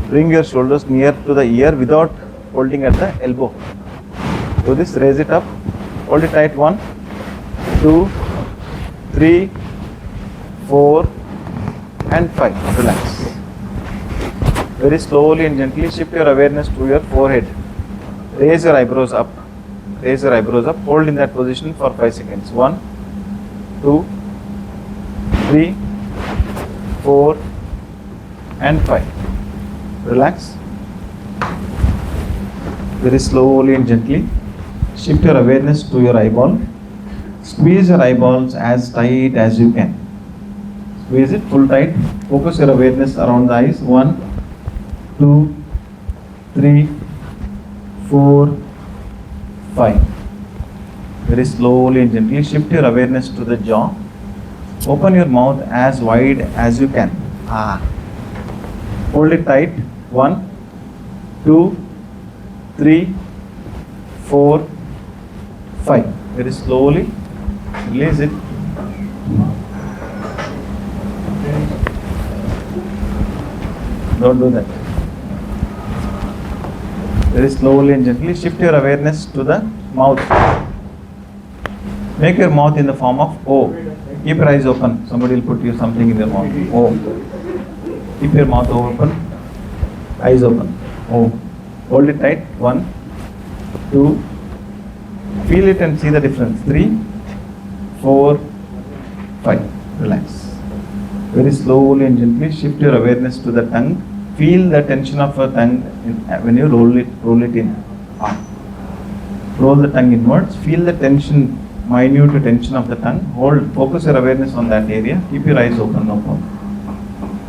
bring your shoulders near to the ear without holding at the elbow. Do this, raise it up, hold it tight. 1, 2, 3, 4, and 5. Relax. Very slowly and gently shift your awareness to your forehead. Raise your eyebrows up. Raise your eyebrows up. Hold in that position for 5 seconds. 1, 2, 3, 4, and 5. Relax. Very slowly and gently shift your awareness to your eyeball. Squeeze your eyeballs as tight as you can. Squeeze it full tight. Focus your awareness around the eyes. 1, 2, 3, 4, 5. Very slowly and gently shift your awareness to the jaw. Open your mouth as wide as you can. Hold it tight. 1, 2, 3, 4, 5. Very slowly release it. Don't do that. Very slowly and gently shift your awareness to the mouth. Make your mouth in the form of O. Keep your eyes open. Somebody will put you something in your mouth. O. Keep your mouth open. Eyes open. O. Hold it tight. 1, 2. Feel it and see the difference. 3, 4, 5. Relax. Very slowly and gently shift your awareness to the tongue. Feel the tension of your tongue when you roll it in. Roll the tongue inwards. Feel the tension, minute tension of the tongue. Hold. Focus your awareness on that area. Keep your eyes open. No problem.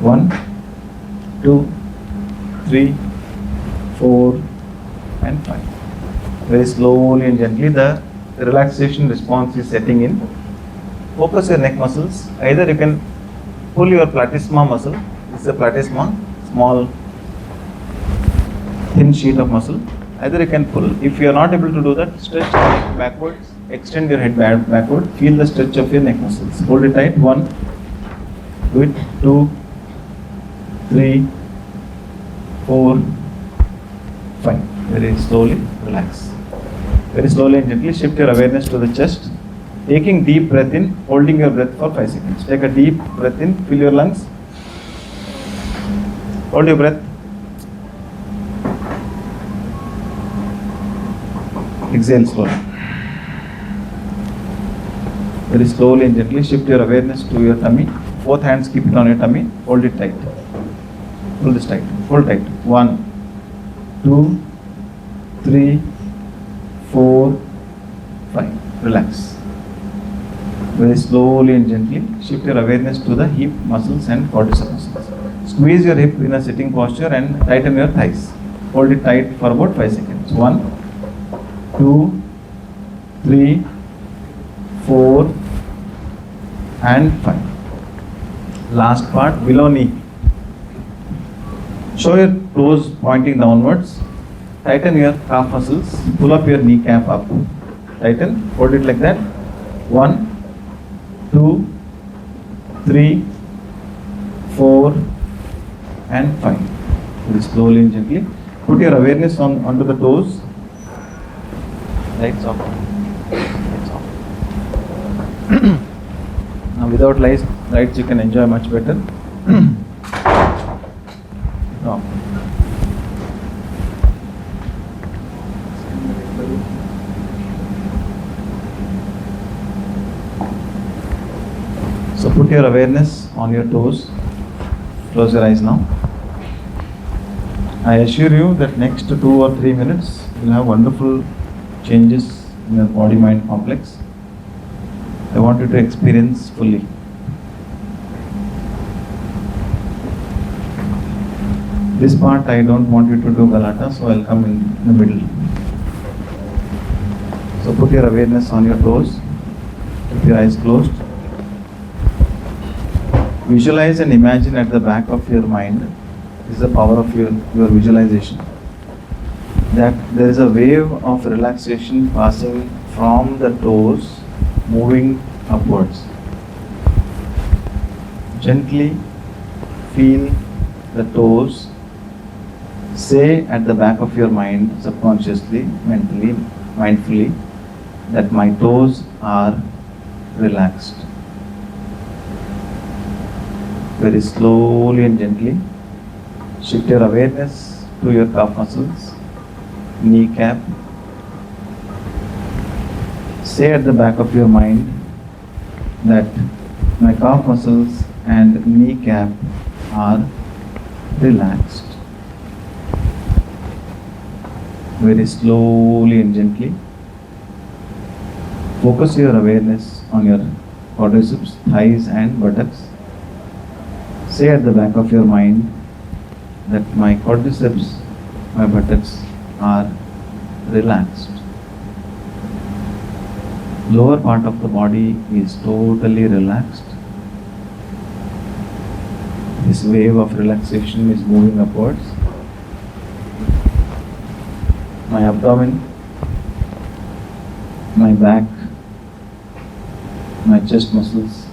1, 2, 3, 4, and 5. Very slowly and gently the relaxation response is setting in. Focus your neck muscles. Either you can pull your platysma muscle. This is a platysma, small thin sheet of muscle. Either you can pull. If you are not able to do that, stretch your neck backwards. Extend your head backward. Feel the stretch of your neck muscles. Hold it tight. 1, do it. 2, 3, 4, 5. Very slowly relax. Very slowly and gently shift your awareness to the chest. Taking deep breath in, holding your breath for 5 seconds. Take a deep breath in, fill your lungs. Hold your breath. Exhale slowly. Very slowly and gently shift your awareness to your tummy. Both hands keep it on your tummy. Hold it tight. Hold this tight. Hold tight. 1, 2, 3, 4, 5. Relax. Very slowly and gently shift your awareness to the hip muscles and quadricep muscles. Squeeze your hip in a sitting posture and tighten your thighs. Hold it tight for about 5 seconds. 1, 2, 3, 4, and 5. Last part, below knee. Show your toes pointing downwards. Tighten your calf muscles. Pull up your kneecap up. Tighten. Hold it like that. 1, 2, 3, 4, and 5. Very slowly and gently. Put your awareness onto the toes. Lights off. Lights off. Now without lights you can enjoy much better. No. So put your awareness on your toes. Close your eyes now. I assure you that next 2 or 3 minutes you'll have wonderful changes in your body-mind complex. I want you to experience fully. This part I don't want you to do galata, so I'll come in the middle. So put your awareness on your toes. Keep your eyes closed. Visualize and imagine at the back of your mind. This is the power of your visualization. That there is a wave of relaxation passing from the toes, moving upwards. Gently feel the toes. Say at the back of your mind, subconsciously, mentally, mindfully, that my toes are relaxed. Very slowly and gently shift your awareness to your calf muscles, kneecap. Say at the back of your mind that my calf muscles and kneecap are relaxed. Very slowly and gently focus your awareness on your quadriceps, thighs and buttocks. Say at the back of your mind that my quadriceps My buttocks are relaxed. Lower part of the body is totally relaxed. This wave of relaxation is moving upwards. My abdomen, my back, my chest muscles,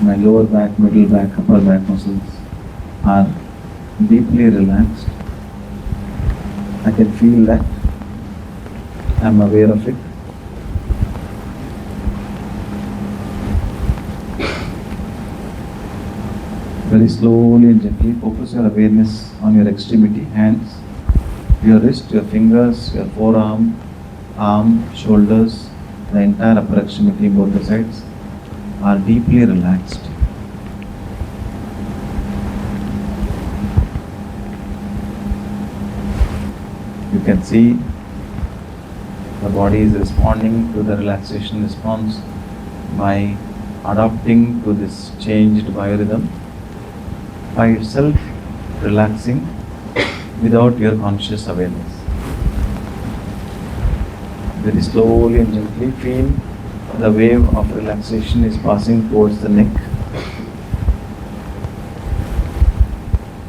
my lower back, middle back, upper back muscles are deeply relaxed. I can feel that. I am aware of it. Very slowly and gently focus your awareness on your extremity, hands, your wrist, your fingers, your forearm, arm, shoulders, the entire upper extremity, both the sides are deeply relaxed. You can see the body is responding to the relaxation response by adapting to this changed biorhythm, by itself relaxing without your conscious awareness. Very slowly and gently feel the wave of relaxation is passing towards the neck,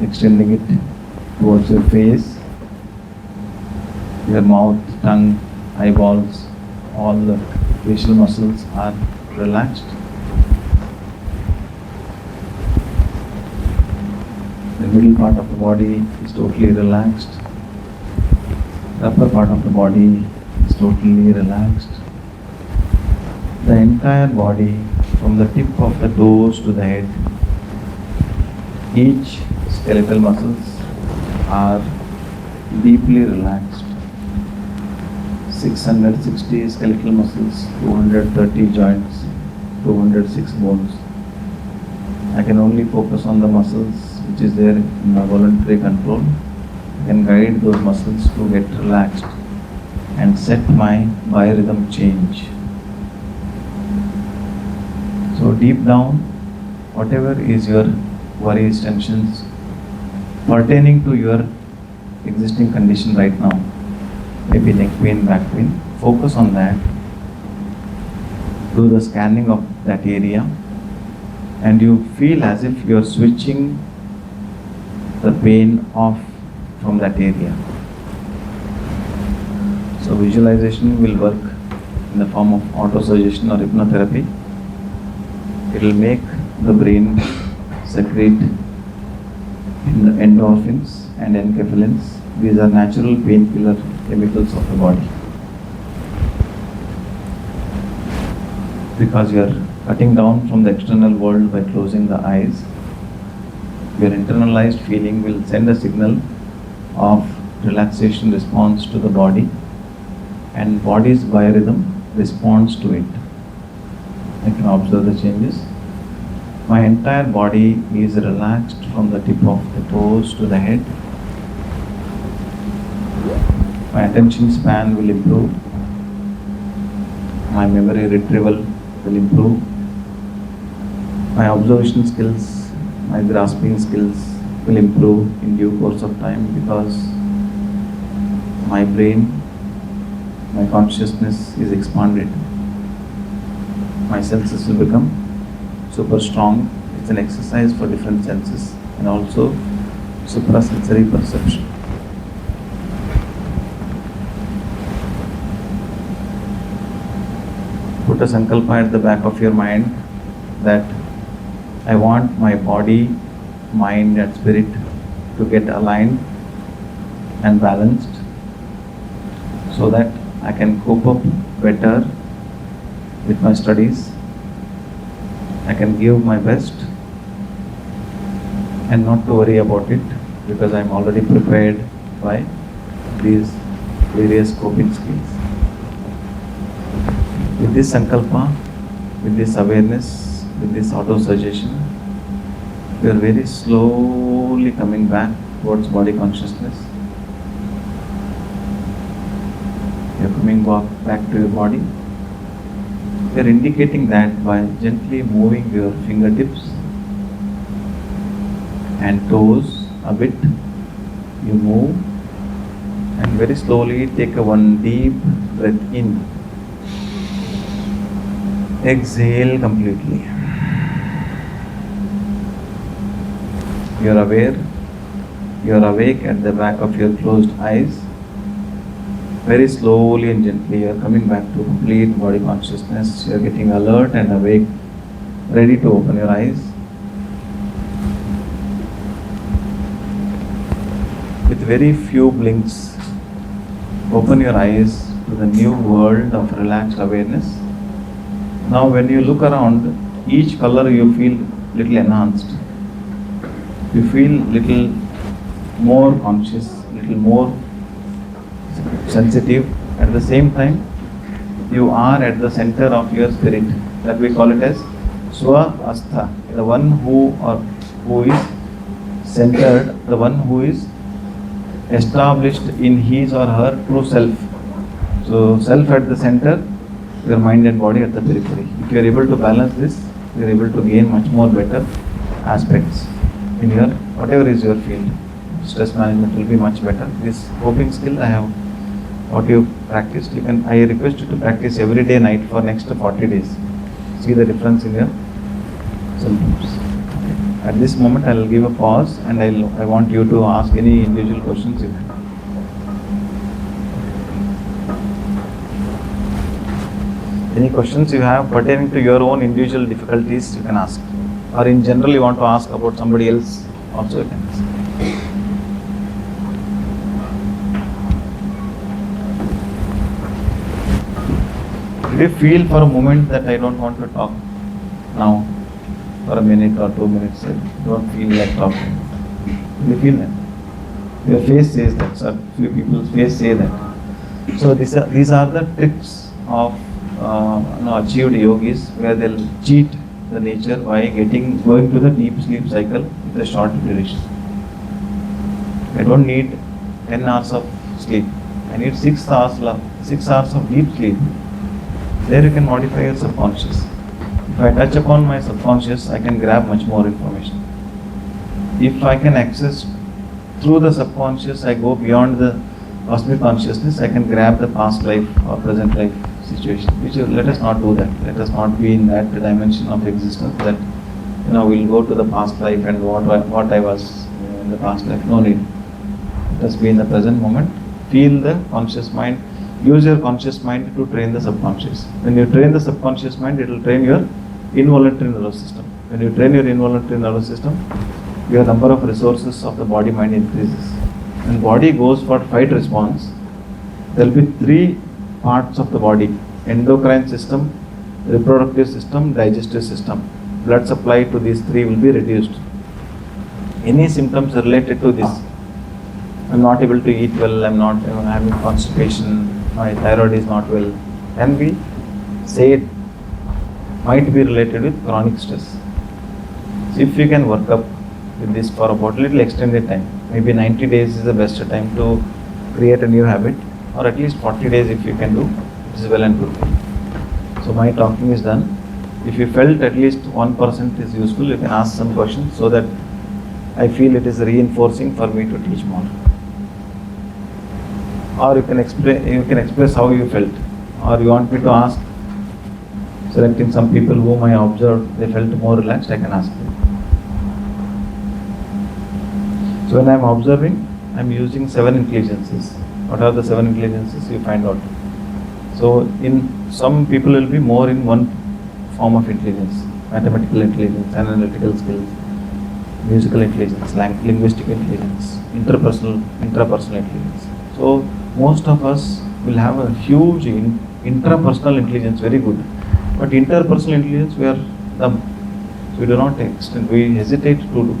extending it towards your face, your mouth, tongue, eyeballs, all the facial muscles are relaxed. The middle part of the body is totally relaxed. The upper part of the body is totally relaxed. The entire body, from the tip of the toes to the head, each skeletal muscles are deeply relaxed. 660 skeletal muscles, 230 joints, 206 bones. I can only focus on the muscles which is there in my voluntary control. I can guide those muscles to get relaxed and set my biorhythm change. So deep down, whatever is your worries, tensions pertaining to your existing condition right now, maybe neck pain, back pain, focus on that. Do the scanning of that area and you feel as if you are switching the pain off from that area. So visualization will work in the form of auto-suggestion or hypnotherapy. It will make the brain secrete endorphins and enkephalins. These are natural painkiller chemicals of the body. Because you are cutting down from the external world by closing the eyes, your internalized feeling will send a signal of relaxation response to the body, and body's biorhythm responds to it. I can observe the changes. My entire body is relaxed from the tip of the toes to the head. My attention span will improve. My memory retrieval will improve. My observation skills, my grasping skills will improve in due course of time, because my brain, my consciousness is expanded. My senses will become super strong. It's an exercise for different senses and also suprasensory perception. Put a sankalpa at the back of your mind that I want my body, mind and spirit to get aligned and balanced so that I can cope up better with my studies. I can give my best and not to worry about it, because I am already prepared by these various coping skills. With this sankalpa, with this awareness, with this auto-suggestion, you are very slowly coming back towards body consciousness. You are coming back to your body. You are indicating that by gently moving your fingertips and toes a bit, You move and very slowly take a one deep breath in. Exhale completely. You are aware, you are awake at the back of your closed eyes. Very slowly and gently you are coming back to complete body consciousness. You are getting alert and awake, ready to open your eyes. With very few blinks, open your eyes to the new world of relaxed awareness. Now when you look around, each color you feel little enhanced. You feel little more conscious, little more sensitive. At the same time, you are at the center of your spirit. That we call it as Swa Astha, the one who is centered, the one who is established in his or her true self. So self at the center, your mind and body at the periphery. If you are able to balance this, you are able to gain much more better aspects in your whatever is your field. Stress management will be much better. This coping skill I have what you practiced, I request you to practice every day night for next 40 days. See the difference in your symptoms. Okay. At this moment I will give a pause and I want you to ask any individual questions you have. Any questions you have pertaining to your own individual difficulties, you can ask. Or in general you want to ask about somebody else, also you can ask. Did you feel for a moment that I don't want to talk now? For a minute or 2 minutes, I don't feel like talking. Did you feel that? Your face says that, sir. Few people's face say that. So these are the tricks of achieved yogis, where they'll cheat the nature by going to the deep sleep cycle with a short duration. I don't need 10 hours of sleep. I need 6 hours of deep sleep. There you can modify your subconscious. If I touch upon my subconscious, I can grab much more information. If I can access through the subconscious, I go beyond the cosmic consciousness, I can grab the past life or present life situation. Let us not do that. Let us not be in that dimension of existence that we'll go to the past life and what I was in the past life. No need. Let us be in the present moment. Feel the conscious mind. Use your conscious mind to train the subconscious. When you train the subconscious mind, it will train your involuntary nervous system. When you train your involuntary nervous system, your number of resources of the body-mind increases. When body goes for fight response, there will be 3 parts of the body: endocrine system, reproductive system, digestive system. Blood supply to these 3 will be reduced. Any symptoms related to this, I'm not able to eat well, I'm having constipation, my thyroid is not well, can be said, might be related with chronic stress. So if you can work up with this for about little extended time, maybe 90 days is the best time to create a new habit, or at least 40 days if you can do, it is well and good. So my talking is done. If you felt at least 1% is useful, you can ask some questions so that I feel it is reinforcing for me to teach more. Or you can express how you felt, or you want me to ask, selecting some people whom I observed, they felt more relaxed, I can ask them. So when I am observing, I am using 7 intelligences. What are the 7 intelligences? You find out. So in some people will be more in one form of intelligence: mathematical intelligence, analytical skills, musical intelligence, linguistic intelligence, intrapersonal intelligence. So most of us will have a huge intrapersonal intelligence, very good. But interpersonal intelligence, we are dumb. So we do not extend, we hesitate to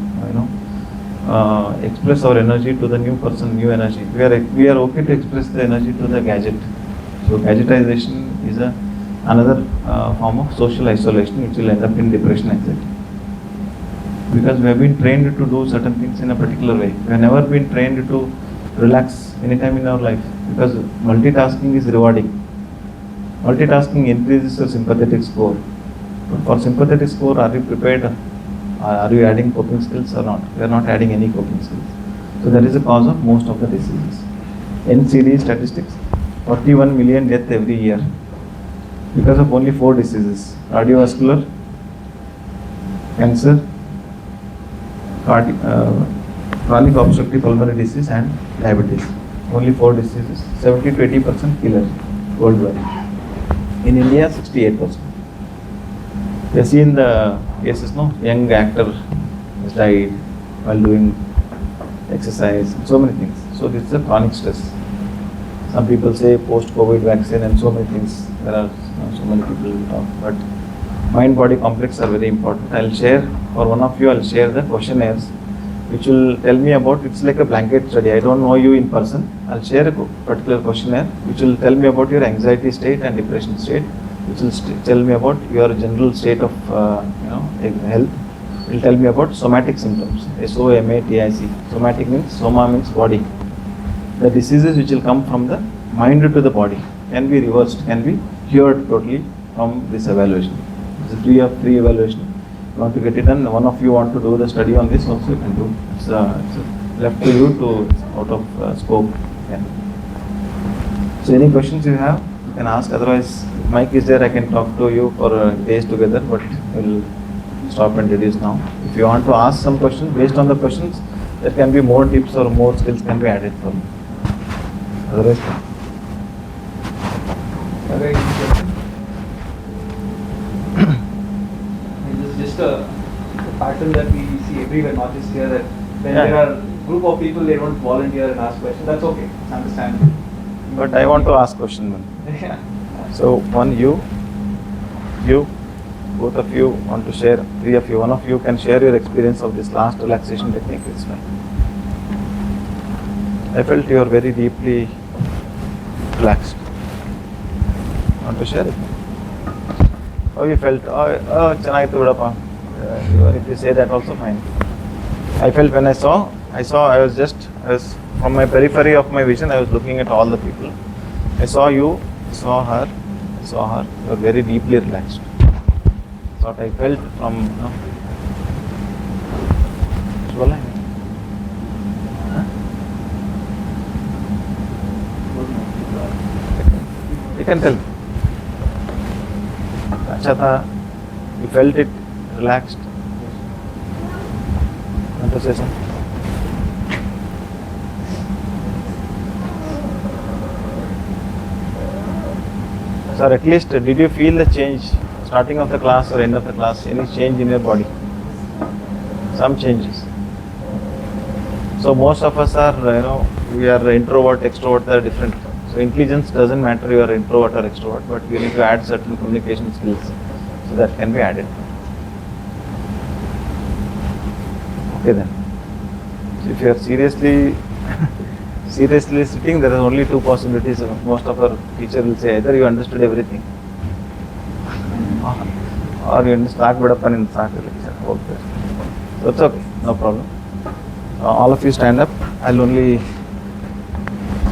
express our energy to the new person, new energy. We are okay to express the energy to the gadget. So gadgetization is another form of social isolation, which will end up in depression, anxiety. Because we have been trained to do certain things in a particular way. We have never been trained to relax anytime in our life, because multitasking is rewarding. Multitasking increases your sympathetic score. But for sympathetic score, are you prepared? Are you adding coping skills or not? We are not adding any coping skills. So that is the cause of most of the diseases. NCD statistics, 41 million death every year because of only 4 diseases: cardiovascular, cancer, chronic obstructive pulmonary disease and diabetes. Only 4 diseases, 70 to 80% killer worldwide. In India, 68%. We have seen the cases, no? Young actor has died while doing exercise, so many things. So this is a chronic stress. Some people say post-COVID vaccine and so many things. There are so many people talk, but mind-body complex are very important. I'll share, for one of you, I'll share the questionnaires which will tell me about, it's like a blanket study. I don't know you in person. I'll share a particular questionnaire which will tell me about your anxiety state and depression state, which will tell me about your general state of health. It will tell me about somatic symptoms, SOMATIC. Somatic means, soma means body. The diseases which will come from the mind to the body can be reversed, can be cured totally from this evaluation. It's a free evaluation. You want to get it done, one of you want to do the study on this also, you can do. It's left to you to, it's out of scope. Yeah. So any questions you have, you can ask. Otherwise, mic is there, I can talk to you for days together, but we'll stop and reduce now. If you want to ask some questions, based on the questions, there can be more tips or more skills can be added for you. Otherwise, Okay, this is just a pattern that we see everywhere, not just here, that when Yeah. there are group of people, they don't volunteer and ask questions. That's okay, it's understandable. but I want to ask question one. Yeah. So one you, both of you want to share, 3 of you, one of you can share your experience of this last relaxation technique. It's fine. I felt you are very deeply relaxed. Want to share it? How you felt? Chennaitu vidappa. Even if you say that also fine. I felt when I was from my periphery of my vision, I was looking at all the people. I saw you, saw her, you were very deeply relaxed. That's what I felt from, बोला है? हाँ? You can tell. अच्छा था, you felt it, relaxed. Want to say something? Sir, at least did you feel the change, starting of the class or end of the class, any change in your body? Some changes. So most of us are, we are introvert, extrovert, they are different. So intelligence doesn't matter you are introvert or extrovert, but you need to add certain communication skills, so that can be added. Okay then. So if you are seriously sitting, there are only 2 possibilities. Most of our teacher will say either you understood everything or you start vidappan in start lecture. Okay. So it's okay, no problem. All of you stand up. I'll only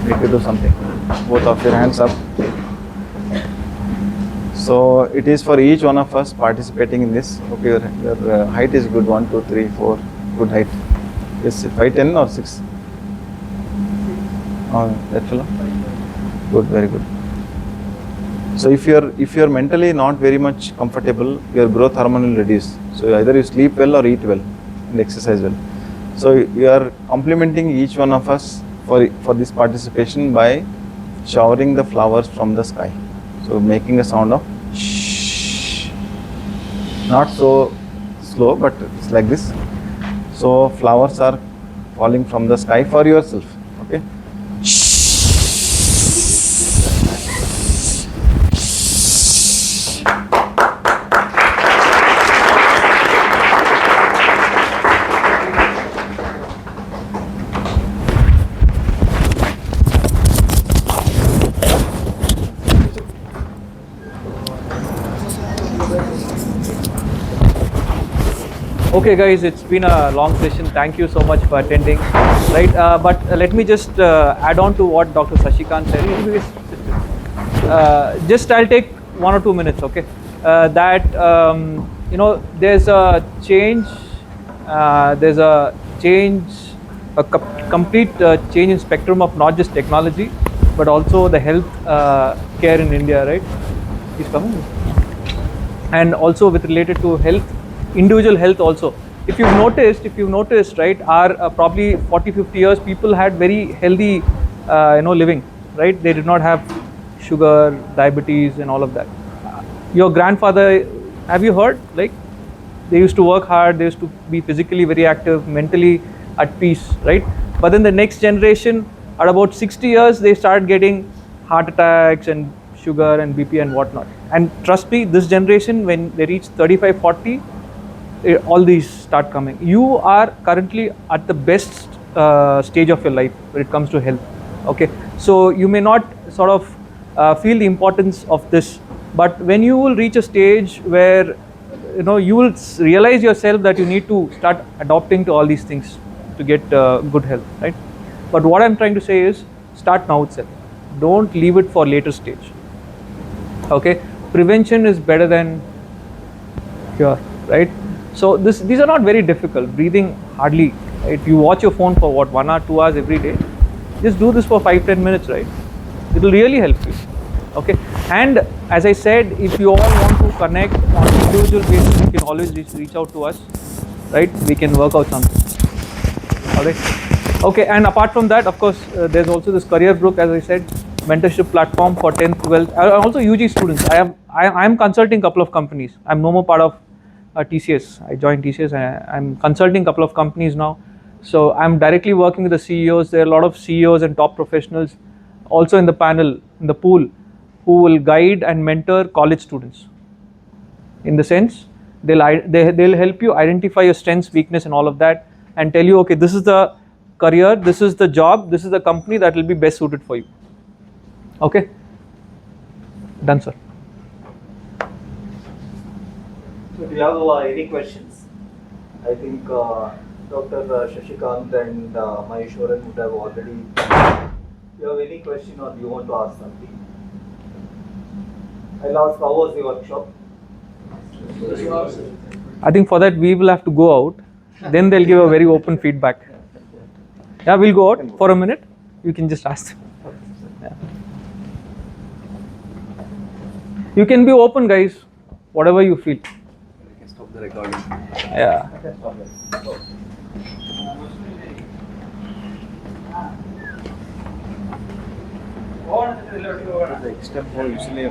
make you do something. Both of your hands up. So it is for each one of us participating in this. Okay, your height is good. 1, 2, 3, 4. Good height. Yes, 5, 10 or 6. Oh, that fellow. Good, very good. So if you're mentally not very much comfortable, your growth hormone will reduce. So either you sleep well or eat well and exercise well. So you are complimenting each one of us for this participation by showering the flowers from the sky. So making a sound of shh. Not so slow, but it's like this. So flowers are falling from the sky for yourself. Okay. Okay guys, it's been a long session. Thank you so much for attending. Right, but let me just add on to what Dr. Sashikant said. Just I'll take 1 or 2 minutes, okay? There's a change a complete change in spectrum of not just technology, but also the health care in India, right? He's coming. And also with related to health, individual health also. If you've noticed, right, our probably 40-50 years, people had very healthy, living, right? They did not have sugar, diabetes, and all of that. Your grandfather, have you heard? Like, they used to work hard, they used to be physically very active, mentally at peace, right? But then the next generation, at about 60 years, they start getting heart attacks and sugar and BP and whatnot. And trust me, this generation, when they reach 35, 40, all these start coming. You are currently at the best stage of your life when it comes to health. Okay, so you may not sort of feel the importance of this, but when you will reach a stage where you will realize yourself that you need to start adopting to all these things to get good health, right? But what I'm trying to say is, start now itself. Don't leave it for later stage. Okay, prevention is better than cure, right? So these are not very difficult. Breathing, hardly. If you watch your phone for what, 1 hour, 2 hours every day, just do this for 5-10 minutes, right? It will really help you. Okay, and as I said, if you all want to connect on an individual basis, you can always reach out to us, right? We can work out something. All right. Okay, and apart from that, of course, there's also this career group, as I said, mentorship platform for 10th, 12th, also UG students. I am consulting a couple of companies. I'm no more part of TCS. I joined TCS. I'm consulting a couple of companies now. So I'm directly working with the CEOs. There are a lot of CEOs and top professionals also in the panel, in the pool, who will guide and mentor college students. In the sense, they'll help you identify your strengths, weakness, and all of that, and tell you, okay, this is the career, this is the job, this is the company that will be best suited for you. Okay, done, sir. So do you have any questions? I think Dr. Shashikant and Maheshwaran would have already. Do you have any question or do you want to ask something? I'll ask, how was the workshop? I think for that we will have to go out. Then they'll give a very open feedback. Yeah, we'll go out for a minute. You can just ask them. Yeah. You can be open, guys. Whatever you feel. We can stop the recording. Yeah. The extra usually